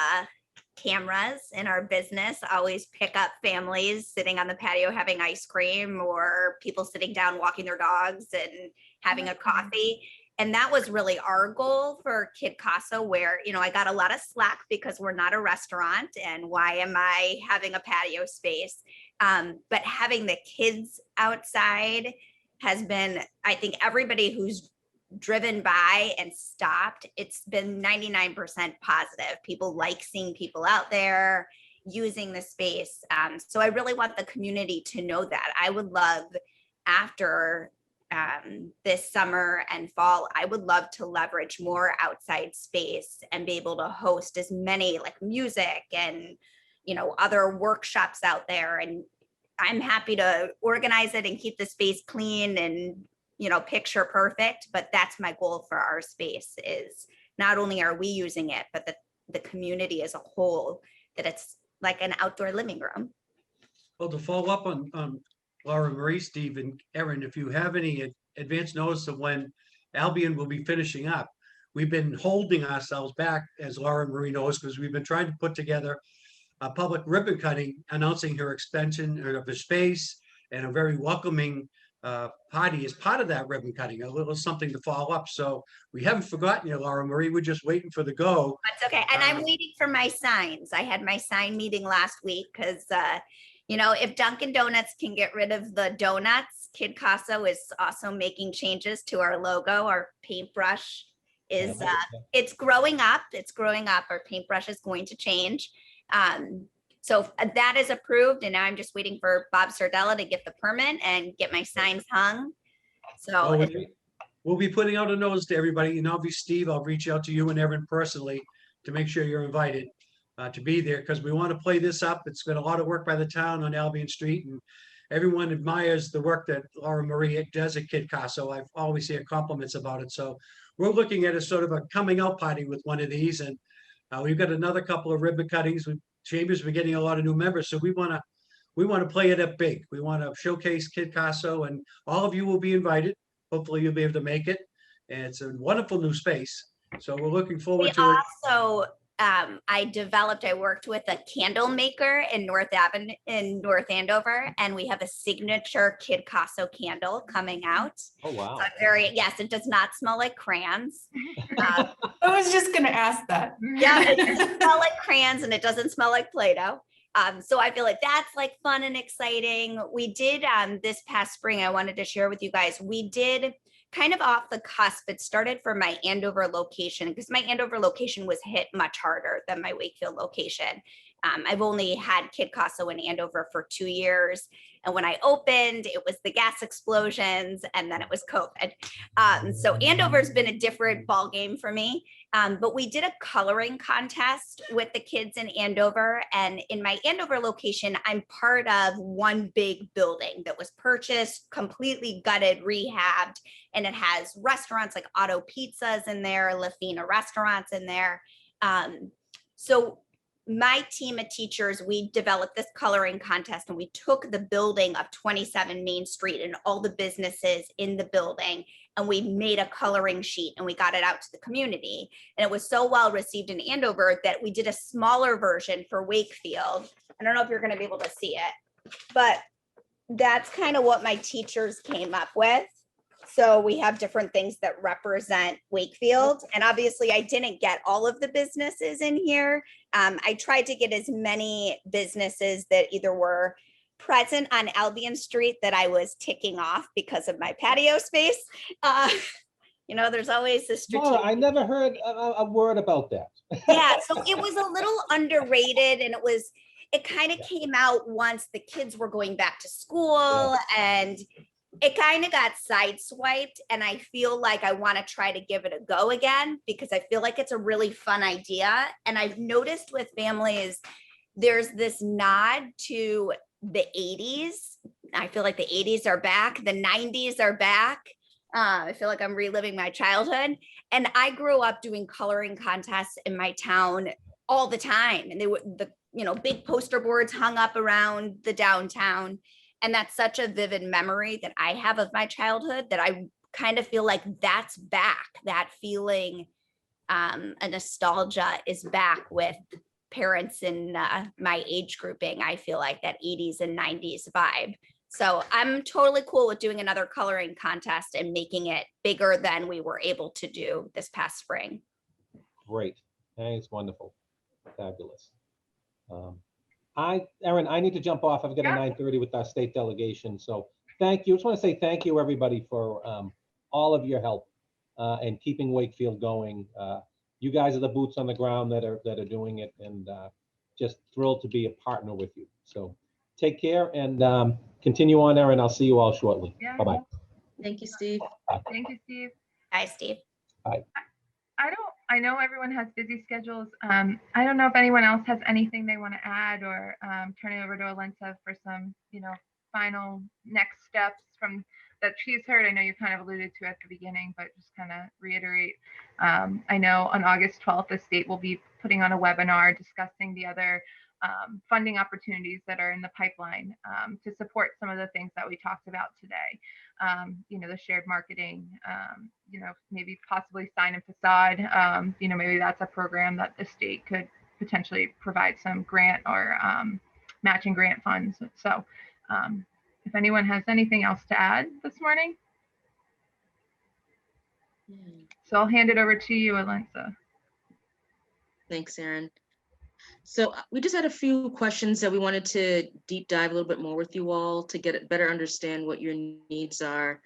cameras in our business always pick up families sitting on the patio having ice cream, or people sitting down walking their dogs and having a coffee. And that was really our goal for Kid Casa, where, I got a lot of slack because we're not a restaurant and why am I having a patio space? But having the kids outside has been, I think everybody who's driven by and stopped, it's been 99% positive. People like seeing people out there using the space. So I really want the community to know that. I would love, after this summer and fall, I would love to leverage more outside space and be able to host as many like music and other workshops out there. And I'm happy to organize it and keep the space clean and picture perfect, but that's my goal for our space, is not only are we using it, but the community as a whole, that it's like an outdoor living room. Well, to follow up on Laura Marie, Steve, and Erin, if you have any advance notice of when Albion will be finishing up, we've been holding ourselves back, as Laura Marie knows, because we've been trying to put together a public ribbon cutting announcing her extension of the space, and a very welcoming party as part of that ribbon cutting, a little something to follow up. So we haven't forgotten you, Laura Marie. We're just waiting for the go. That's okay. And I'm waiting for my signs. I had my sign meeting last week because, You know, if Dunkin' Donuts can get rid of the donuts, Kid Casso is also making changes to our logo. Our paintbrush is, it's growing up. It's growing up. Our paintbrush is going to change. So that is approved, and now I'm just waiting for Bob Sardella to get the permit and get my signs hung. So Oh, we'll be putting out a notice to everybody, and obviously, Steve, I'll reach out to you and Erin personally to make sure you're invited to be there, because we want to play this up. It's been a lot of work by the town on Albion Street, and everyone admires the work that Laura Marie does at Kid Casso. I've always heard compliments about it. So we're looking at a sort of a coming out party with one of these, and we've got another couple of ribbon cuttings. Chambers been getting a lot of new members, so we want to play it up big. We want to showcase Kid Casso, and all of you will be invited. Hopefully you'll be able to make it. And it's a wonderful new space. So we're looking forward to it. Also, I worked with a candle maker in North Andover, and we have a signature Kid Casso candle coming out. Oh, wow. So yes, it does not smell like crayons. I was just gonna ask that. Yeah, it doesn't smell like crayons, and it doesn't smell like Play-Doh. So I feel like that's like fun and exciting. We did this past spring, I wanted to share with you guys, we did kind of off the cusp. It started for my Andover location, because my Andover location was hit much harder than my Wakefield location. I've only had Kid Casso in Andover for 2 years. And when I opened, it was the gas explosions, and then it was COVID. So Andover's been a different ball game for me. But we did a coloring contest with the kids in Andover. And in my Andover location, I'm part of one big building that was purchased, completely gutted, rehabbed. And it has restaurants like Auto Pizzas in there, La Fina restaurants in there. So my team of teachers, we developed this coloring contest, and we took the building of 27 Main Street and all the businesses in the building, and we made a coloring sheet, and we got it out to the community. And it was so well received in Andover that we did a smaller version for Wakefield. I don't know if you're going to be able to see it, but that's kind of what my teachers came up with. So we have different things that represent Wakefield. And obviously I didn't get all of the businesses in here. I tried to get as many businesses that either were present on Albion Street that I was ticking off because of my patio space. You know, there's always this strategic. I never heard a word about that. Yeah, so it was a little underrated, and it kind of came out once the kids were going back to school, and it kind of got sideswiped. And I feel like I want to try to give it a go again, because I feel like it's a really fun idea. And I've noticed with families, there's this nod to the 80s. I feel like the 80s are back. The 90s are back. I feel like I'm reliving my childhood. And I grew up doing coloring contests in my town all the time. And they were big poster boards hung up around the downtown. And that's such a vivid memory that I have of my childhood, that I kind of feel like that's back. That feeling, a nostalgia is back with parents in my age grouping. I feel like that 80s and 90s vibe. So I'm totally cool with doing another coloring contest and making it bigger than we were able to do this past spring. Great. It's wonderful. Fabulous. Erin, I need to jump off. I've got a 9:30 with our state delegation. So thank you. I just want to say thank you, everybody, for all of your help and keeping Wakefield going. You guys are the boots on the ground that are doing it, and just thrilled to be a partner with you. So take care and continue on, Erin. I'll see you all shortly. Yeah. Bye-bye. Thank you, Steve. Thank you, Steve. Hi, Steve. I know everyone has busy schedules. I don't know if anyone else has anything they want to add, or turn it over to Alenza for some, final next steps from that she's heard. I know you kind of alluded to at the beginning, but just kind of reiterate. I know on August 12th, the state will be putting on a webinar discussing the other funding opportunities that are in the pipeline to support some of the things that we talked about today. The shared marketing, maybe possibly sign and facade. Maybe that's a program that the state could potentially provide some grant or matching grant funds. So if anyone has anything else to add this morning. So I'll hand it over to you, Alenza. Thanks, Erin. So we just had a few questions that we wanted to deep dive a little bit more with you all to get it better understand what your needs are.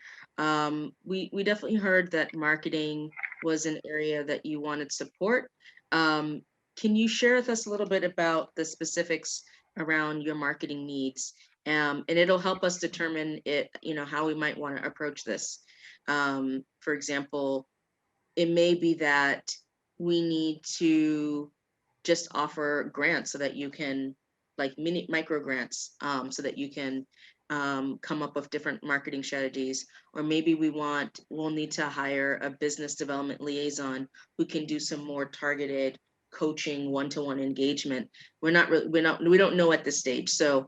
We definitely heard that marketing was an area that you wanted support. Can you share with us a little bit about the specifics around your marketing needs? And it'll help us determine it, how we might want to approach this. For example, it may be that we need to just offer grants so that you can, like micro grants, so that you can come up with different marketing strategies. Or maybe we'll need to hire a business development liaison who can do some more targeted coaching, one-to-one engagement. We don't know at this stage. So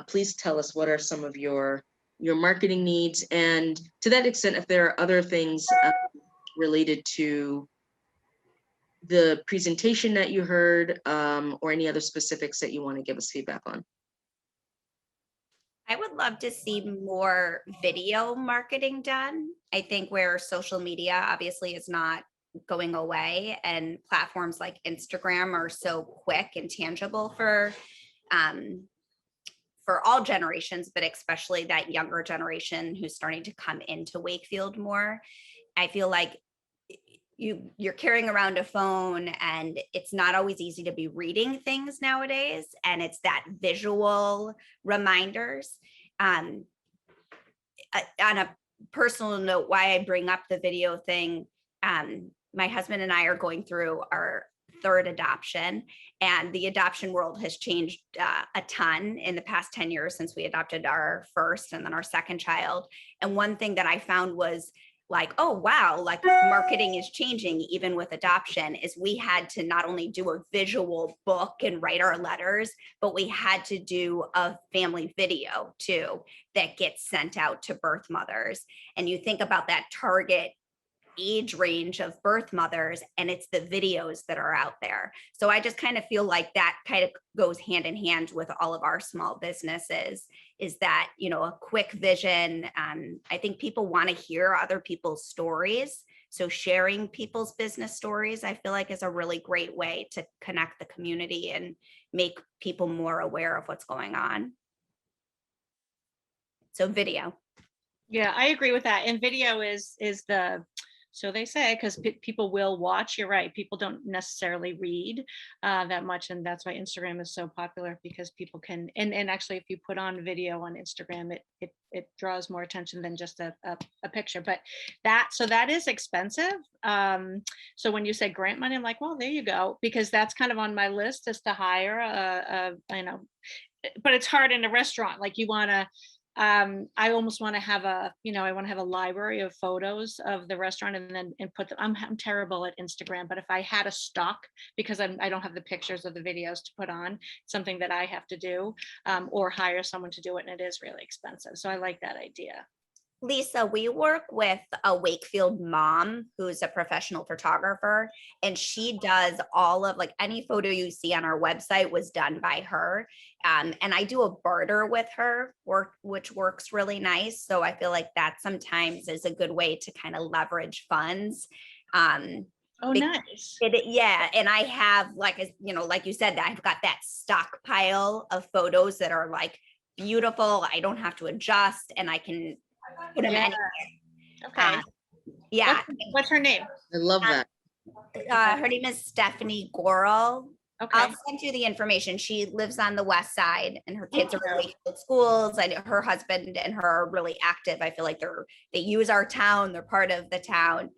please tell us, what are some of your marketing needs? And to that extent, if there are other things related to the presentation that you heard, or any other specifics that you want to give us feedback on. I would love to see more video marketing done. I think where social media obviously is not going away, and platforms like Instagram are so quick and tangible for all generations, but especially that younger generation who's starting to come into Wakefield more. I feel like you're carrying around a phone, and it's not always easy to be reading things nowadays. And it's that visual reminders. On a personal note, why I bring up the video thing, my husband and I are going through our third adoption, and the adoption world has changed a ton in the past 10 years since we adopted our first and then our second child. And one thing that I found was like, oh, wow, like marketing is changing even with adoption, is we had to not only do a visual book and write our letters, but we had to do a family video too that gets sent out to birth mothers. And you think about that target age range of birth mothers, and it's the videos that are out there. So I just kind of feel like that kind of goes hand in hand with all of our small businesses, is that, a quick vision. I think people want to hear other people's stories. So sharing people's business stories, I feel like, is a really great way to connect the community and make people more aware of what's going on. So video. Yeah, I agree with that. And video is the, so they say, because people will watch. You're right. People don't necessarily read that much. And that's why Instagram is so popular, because people can, and actually, if you put on video on Instagram, it draws more attention than just a picture. But that is expensive. So when you say grant money, I'm like, well, there you go, because that's kind of on my list, is to hire but it's hard in a restaurant. Like, you want to, I almost want to have I want to have a library of photos of the restaurant and put them. I'm terrible at Instagram, but if I had a stock, because I don't have the pictures of the videos to put on, something that I have to do, or hire someone to do it, and it is really expensive. So I like that idea. Lisa, we work with a Wakefield mom who's a professional photographer, and she does all of, like, any photo you see on our website was done by her. And I do a barter with her, which works really nice. So I feel like that sometimes is a good way to kind of leverage funds. Oh, nice. Yeah. And I have, like you said, that I've got that stockpile of photos that are like beautiful. I don't have to adjust, and I can put them anywhere. Okay. Yeah. What's her name? I love that. Her name is Stephanie Goral. Okay. I'll send you the information. She lives on the west side, and her kids are in Wakefield schools. I know her husband and her are really active. I feel like they use our town. They're part of the town.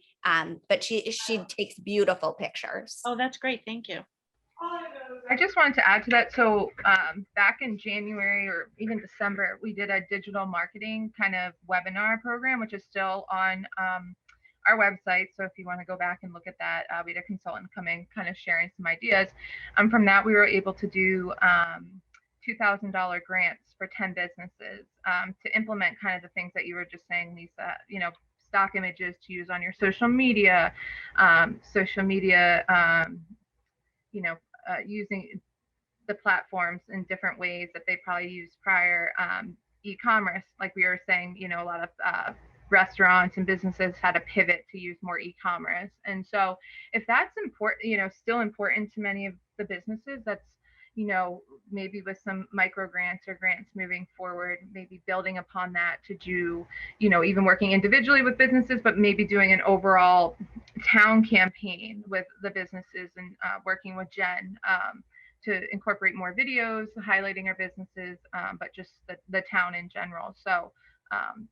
But she takes beautiful pictures. Oh, that's great. Thank you. I just wanted to add to that. So back in January or even December, we did a digital marketing kind of webinar program, which is still on our website. So if you want to go back and look at that, we had a consultant come in kind of sharing some ideas. From that, we were able to do $2,000 grants for 10 businesses to implement kind of the things that you were just saying, Lisa, stock images to use on your social media, using the platforms in different ways that they probably used prior, e-commerce, like we were saying, a lot of restaurants and businesses had to pivot to use more e-commerce. And so if that's important, still important to many of the businesses, that's, maybe with some micro grants or grants moving forward, maybe building upon that to do, even working individually with businesses, but maybe doing an overall town campaign with the businesses and working with Jen to incorporate more videos highlighting our businesses, but just the town in general. So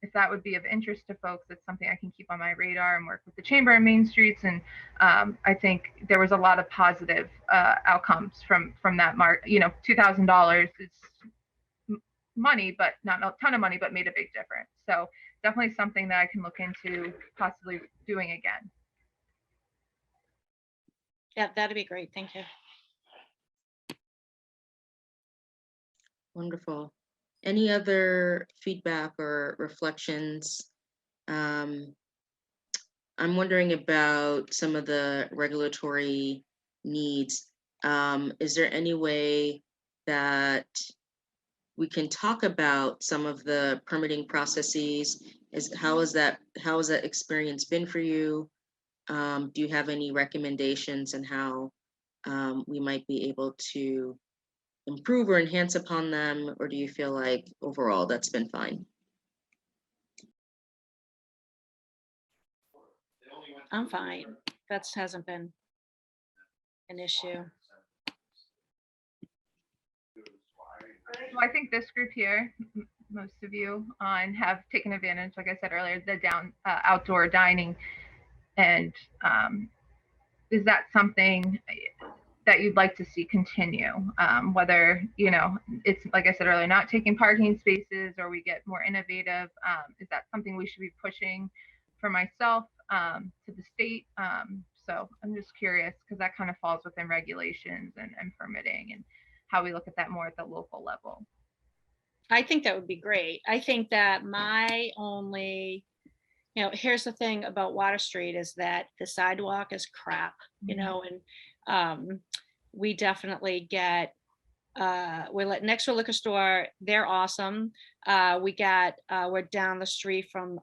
if that would be of interest to folks, it's something I can keep on my radar and work with the chamber and Main Streets. And I think there was a lot of positive outcomes from that mark. $2,000 is money, but not a ton of money, but made a big difference. So definitely something that I can look into possibly doing again. Yeah, that'd be great. Thank you. Wonderful. Any other feedback or reflections? I'm wondering about some of the regulatory needs. Is there any way that we can talk about some of the permitting processes? How has that experience been for you? Do you have any recommendations on how we might be able to improve or enhance upon them, or do you feel like overall that's been fine? I'm fine. That hasn't been an issue. Well, I think this group here, most of you have taken advantage, like I said earlier, the outdoor dining. And is that something that you'd like to see continue? Whether, it's, like I said earlier, not taking parking spaces or we get more innovative. Is that something we should be pushing for myself to the state? So I'm just curious because that kind of falls within regulations and permitting and how we look at that more at the local level. I think that would be great. I think that my only, here's the thing about Water Street is that the sidewalk is crap, and we definitely get, we're next to a liquor store. They're awesome. We're down the street from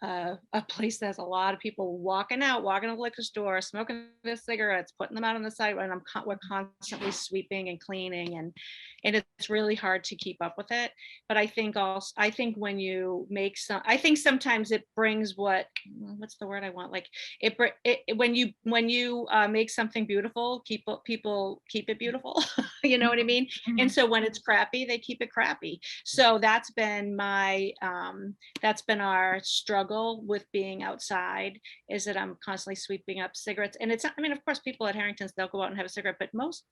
a place that has a lot of people walking to the liquor store, smoking their cigarettes, putting them out on the sidewalk, and we're constantly sweeping and cleaning, and it's really hard to keep up with it. But I think when you make I think sometimes it brings what's the word I want? Like when you make something beautiful, people keep it beautiful. You know what I mean? Mm-hmm. And so when it's crappy, they keep it crappy. So that's been our struggle with being outside, is that I'm constantly sweeping up cigarettes. And it's, I mean, of course, people at Harrington's, they'll go out and have a cigarette, but most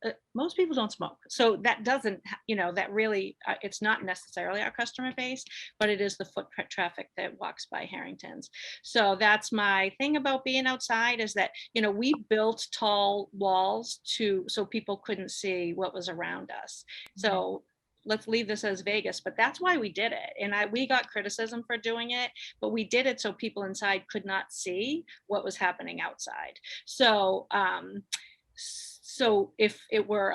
people don't smoke. So that doesn't, that really, it's not necessarily our customer base, but it is the foot traffic that walks by Harrington's. So that's my thing about being outside, is that, we built tall walls so people couldn't see what was around us. So let's leave this as Vegas, but that's why we did it. And we got criticism for doing it, but we did it so people inside could not see what was happening outside. So, so if it were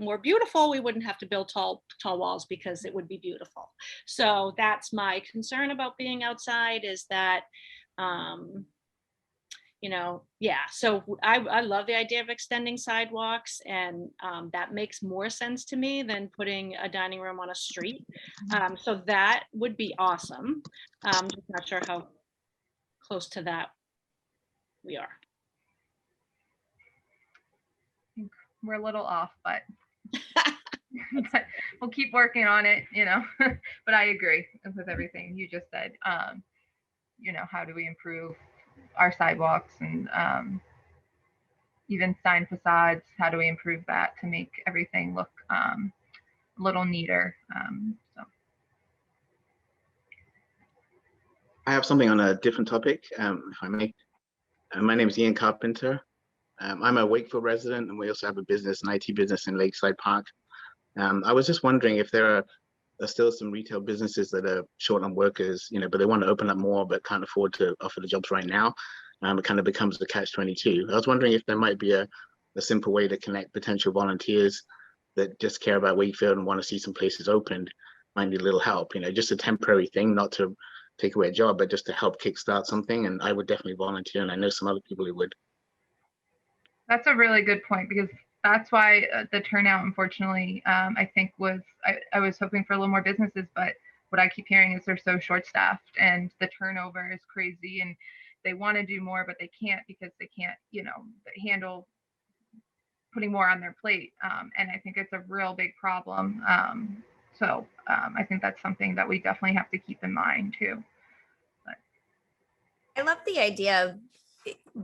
more beautiful, we wouldn't have to build tall walls, because it would be beautiful. So that's my concern about being outside, is that, so I love the idea of extending sidewalks, and that makes more sense to me than putting a dining room on a street. So that would be awesome. I'm just not sure how close to that we are. We're a little off, but we'll keep working on it, but I agree with everything you just said. How do we improve our sidewalks and even sign facades? How do we improve that to make everything look a little neater? So. I have something on a different topic, if I may. My name is Ian Carpenter. I'm a Wakefield resident, and we also have an IT business in Lakeside Park. I was just wondering if there are still some retail businesses that are short on workers, but they want to open up more, but can't afford to offer the jobs right now. It kind of becomes the catch-22. I was wondering if there might be a simple way to connect potential volunteers that just care about Wakefield and want to see some places opened, might need a little help, just a temporary thing, not to take away a job, but just to help kickstart something. And I would definitely volunteer, and I know some other people who would. That's a really good point, because that's why the turnout, unfortunately, I think I was hoping for a little more businesses, but what I keep hearing is they're so short-staffed and the turnover is crazy, and they want to do more, but they can't because they can't, handle putting more on their plate. And I think it's a real big problem. So I think that's something that we definitely have to keep in mind too. I love the idea of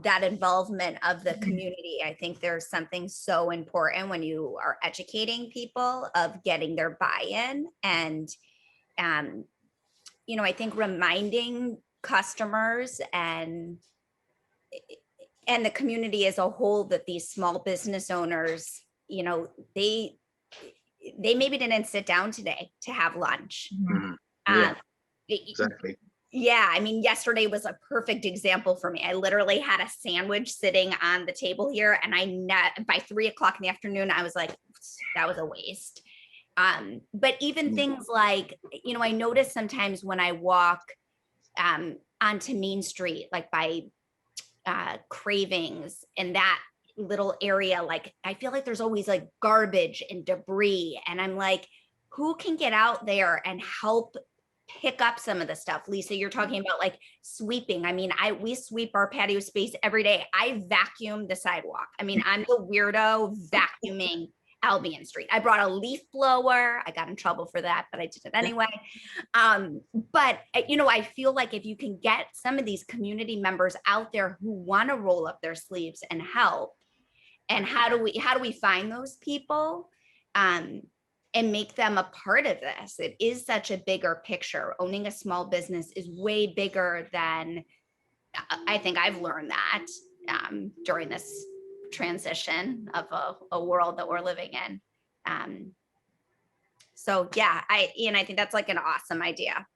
that involvement of the community. I think there's something so important when you are educating people of getting their buy-in, and I think reminding customers and the community as a whole that these small business owners, they maybe didn't sit down today to have lunch. Yeah, exactly. Yeah, I mean, yesterday was a perfect example for me. I literally had a sandwich sitting on the table here, and by 3 o'clock in the afternoon, I was like, that was a waste. But even things like, I notice sometimes when I walk onto Main Street, like by Cravings and that little area, like I feel like there's always like garbage and debris, and I'm like, who can get out there and help pick up some of the stuff? Lisa, you're talking about like sweeping. I mean, we sweep our patio space every day. I vacuum the sidewalk. I mean, I'm the weirdo vacuuming Albion Street. I brought a leaf blower. I got in trouble for that, but I did it anyway. But I feel like if you can get some of these community members out there who want to roll up their sleeves and help, and how do we find those people and make them a part of this? It is such a bigger picture. Owning a small business is way bigger than, I think I've learned that during this transition of a world that we're living in. So yeah, I think that's like an awesome idea.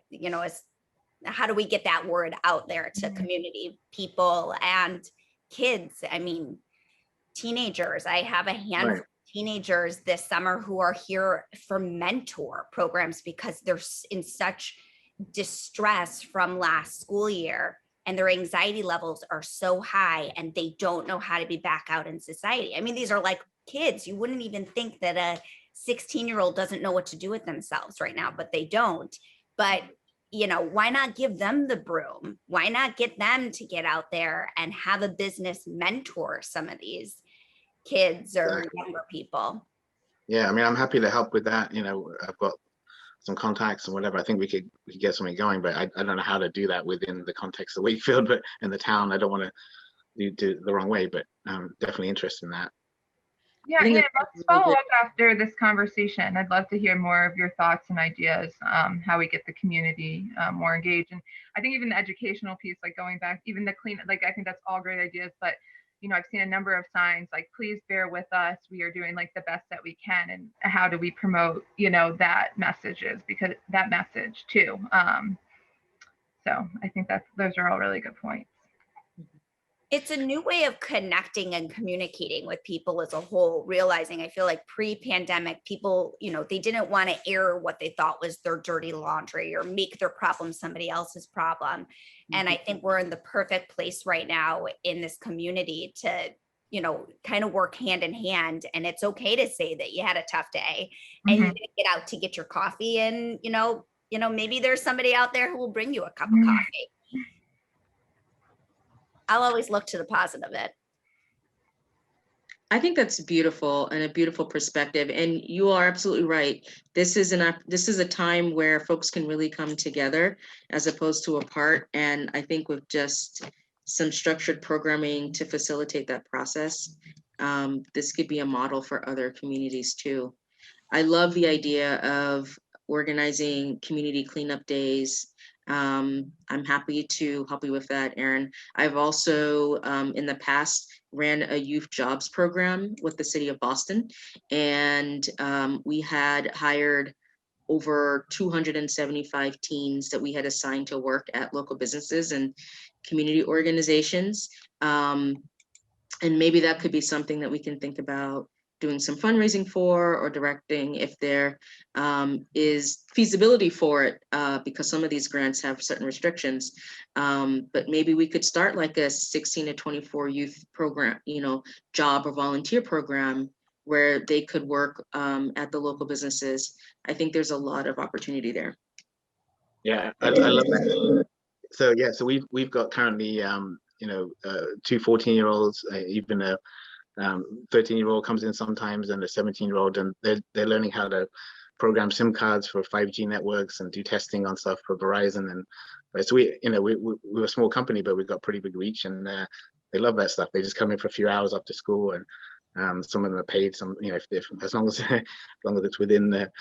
Is how do we get that word out there to community people and kids? I mean, teenagers. I have a handful of teenagers this summer who are here for mentor programs because they're in such distress from last school year, and their anxiety levels are so high, and they don't know how to be back out in society. I mean, these are like kids. You wouldn't even think that a 16-year-old doesn't know what to do with themselves right now, but they don't. But why not give them the broom? Why not get them to get out there and have a business mentor some of these kids or younger people? Yeah, I mean, I'm happy to help with that. I've got some contacts and whatever. I think we could get something going, but I don't know how to do that within the context of Wakefield, but in the town. I don't want to do the wrong way, but I'm definitely interested in that. Yeah, Ian, let's follow up after this conversation. I'd love to hear more of your thoughts and ideas, how we get the community more engaged. And I think even the educational piece, like going back, even the clean, like I think that's all great ideas, but I've seen a number of signs like, please bear with us. We are doing like the best that we can. And how do we promote, that message too. So I think those are all really good points. It's a new way of connecting and communicating with people as a whole, realizing I feel like pre-pandemic people, they didn't want to air what they thought was their dirty laundry or make their problem somebody else's problem. And I think we're in the perfect place right now in this community to, kind of work hand in hand. And it's okay to say that you had a tough day and you didn't get out to get your coffee, and, maybe there's somebody out there who will bring you a cup of coffee. I'll always look to the positive of it. I think that's beautiful and a beautiful perspective. And you are absolutely right. This is a time where folks can really come together as opposed to apart. And I think with just some structured programming to facilitate that process, this could be a model for other communities too. I love the idea of organizing community cleanup days. I'm happy to help you with that, Erin. I've also, in the past, ran a youth jobs program with the city of Boston, and we had hired over 275 teens that we had assigned to work at local businesses and community organizations. And maybe that could be something that we can think about doing some fundraising for or directing if there is feasibility for it, because some of these grants have certain restrictions. But maybe we could start like a 16 to 24 youth program, job or volunteer program where they could work at the local businesses. I think there's a lot of opportunity there. Yeah, I love that. So yeah, so we've got currently two 14-year-olds, even a 13-year-old comes in sometimes, and a 17-year-old, and they're learning how to program SIM cards for 5G networks and do testing on stuff for Verizon. And so we're a small company, but we've got pretty big reach, and they love that stuff. They just come in for a few hours after school, and some of them are paid. Some, if as long as it's within the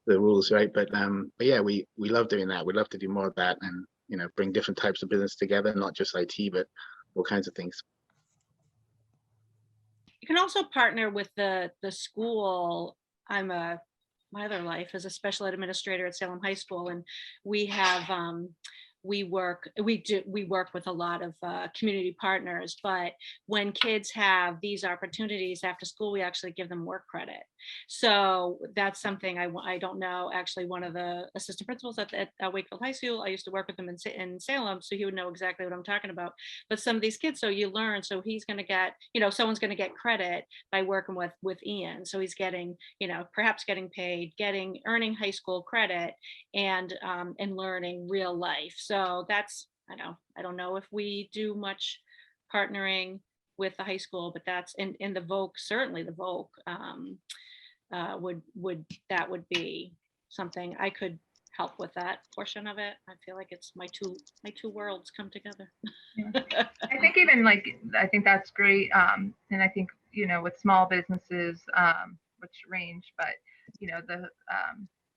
rules, right? But yeah, we love doing that. We love to do more of that, and bring different types of business together, not just IT, but all kinds of things. You can also partner with the school. My other life as a special ed administrator at Salem High School, and we have we work with a lot of community partners. But when kids have these opportunities after school, we actually give them work credit. So that's something I don't know. Actually, one of the assistant principals at Wakefield High School, I used to work with him in Salem, so he would know exactly what I'm talking about. But some of these kids, so you learn. So he's going to get, someone's going to get credit by working with Ian. So he's getting, perhaps getting paid, earning high school credit, and learning real life. So that's, I don't know if we do much partnering with the high school, but that's in the VOC, certainly the VOC would be something I could help with, that portion of it. I feel like it's my two worlds come together. Yeah. I think even I think that's great. And I think, with small businesses, which range, but the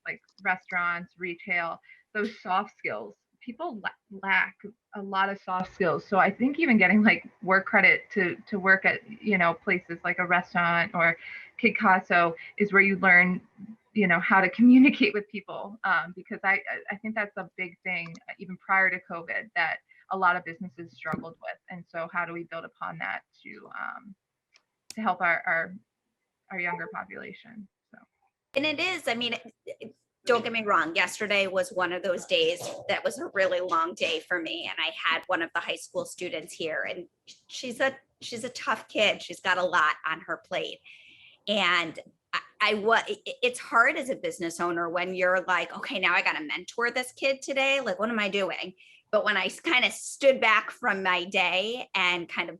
like restaurants, retail, those soft skills, people lack a lot of soft skills. So I think even getting work credit to work at, places like a restaurant or Kid Casso is where you learn, how to communicate with people. Because I think that's a big thing, even prior to COVID, that a lot of businesses struggled with. And so how do we build upon that to help our younger population? So. And it is, don't get me wrong, yesterday was one of those days that was a really long day for me. And I had one of the high school students here, and she's a tough kid. She's got a lot on her plate. And it's hard as a business owner when you're like, okay, now I got to mentor this kid today. Like, what am I doing? But when I kind of stood back from my day and kind of,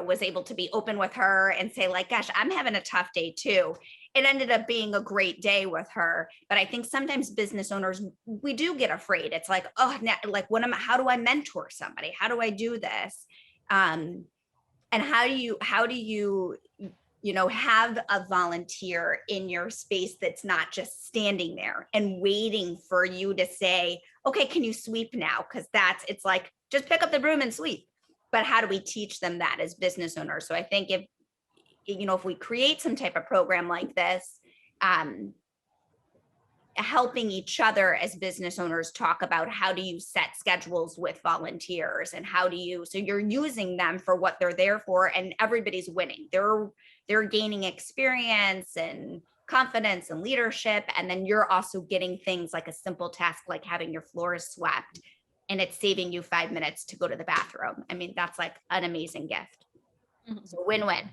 was able to be open with her and say gosh, I'm having a tough day too. It ended up being a great day with her. But I think sometimes business owners, we do get afraid. It's like, oh, how do I mentor somebody? How do I do this? And how do you have a volunteer in your space that's not just standing there and waiting for you to say, okay, can you sweep now? Because it's like, just pick up the broom and sweep. But how do we teach them that as business owners? So I think if we create some type of program like this, helping each other as business owners talk about how do you set schedules with volunteers, and so you're using them for what they're there for, and everybody's winning. They're gaining experience and confidence and leadership. And then you're also getting things like a simple task, like having your floors swept, and it's saving you 5 minutes to go to the bathroom. That's like an amazing gift. Mm-hmm. So win-win.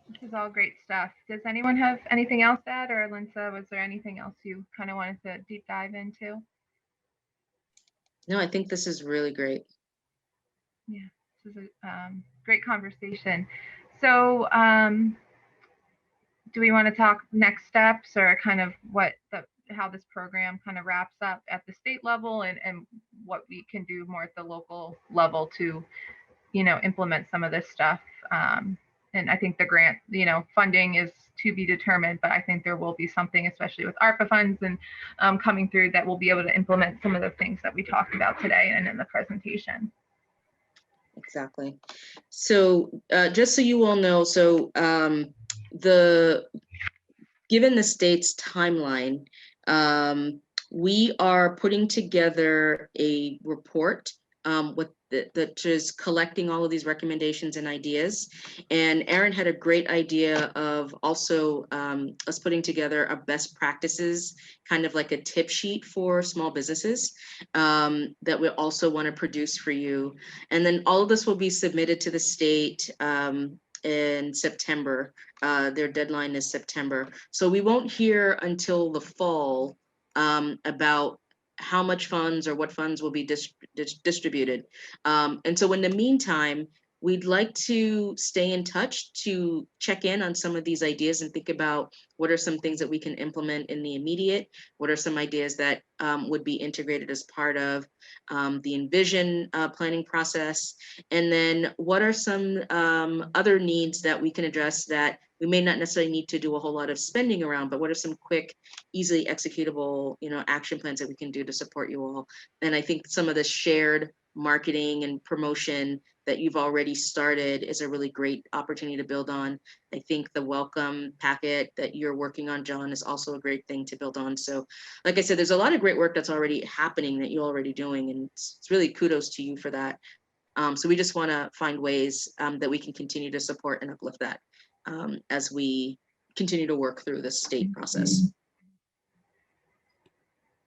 This is all great stuff. Does anyone have anything else to add? Or Lindsay, was there anything else you kind of wanted to deep dive into? No, I think this is really great. Yeah, this is a great conversation. So do we want to talk next steps, or kind of how this program kind of wraps up at the state level, and what we can do more at the local level to, implement some of this stuff? And I think the grant, funding is to be determined, but I think there will be something, especially with ARPA funds and coming through, that we'll be able to implement some of the things that we talked about today and in the presentation. Exactly. So just so you all know, given the state's timeline, we are putting together a report that is collecting all of these recommendations and ideas. And Aaron had a great idea of also us putting together a best practices, kind of like a tip sheet for small businesses that we also want to produce for you. And then all of this will be submitted to the state in September. Their deadline is September. So we won't hear until the fall about how much funds or what funds will be distributed. And so in the meantime, we'd like to stay in touch to check in on some of these ideas and think about what are some things that we can implement in the immediate, what are some ideas that would be integrated as part of the Envision planning process, and then what are some other needs that we can address that we may not necessarily need to do a whole lot of spending around, but what are some quick, easily executable, action plans that we can do to support you all. And I think some of the shared marketing and promotion that you've already started is a really great opportunity to build on. I think the welcome packet that you're working on, John, is also a great thing to build on. So like I said, there's a lot of great work that's already happening that you're already doing, and it's really kudos to you for that. So we just want to find ways that we can continue to support and uplift that as we continue to work through the state process.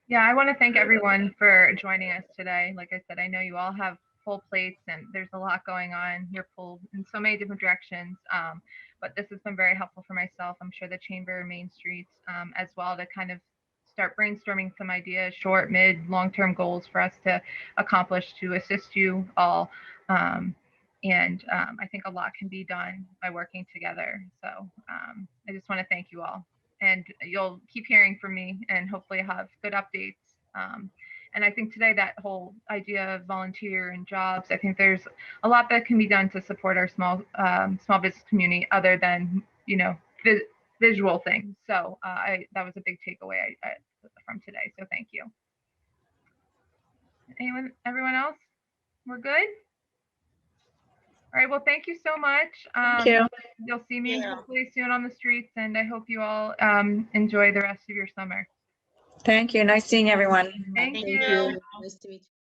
Yeah, I want to thank everyone for joining us today. Like I said, I know you all have full plates and there's a lot going on. You're pulled in so many different directions, but this has been very helpful for myself. I'm sure the Chamber, Main Streets as well, to kind of start brainstorming some ideas, short, mid, long-term goals for us to accomplish to assist you all. I think a lot can be done by working together. So I just want to thank you all. And you'll keep hearing from me and hopefully have good updates. And I think today that whole idea of volunteer and jobs, I think there's a lot that can be done to support our small business community other than, visual things. So that was a big takeaway from today. So thank you. Everyone else? We're good? All right, well, thank you so much. Thank you. You'll see me hopefully soon on the streets, and I hope you all enjoy the rest of your summer. Thank you. Nice seeing everyone. Thank you. Nice to meet you.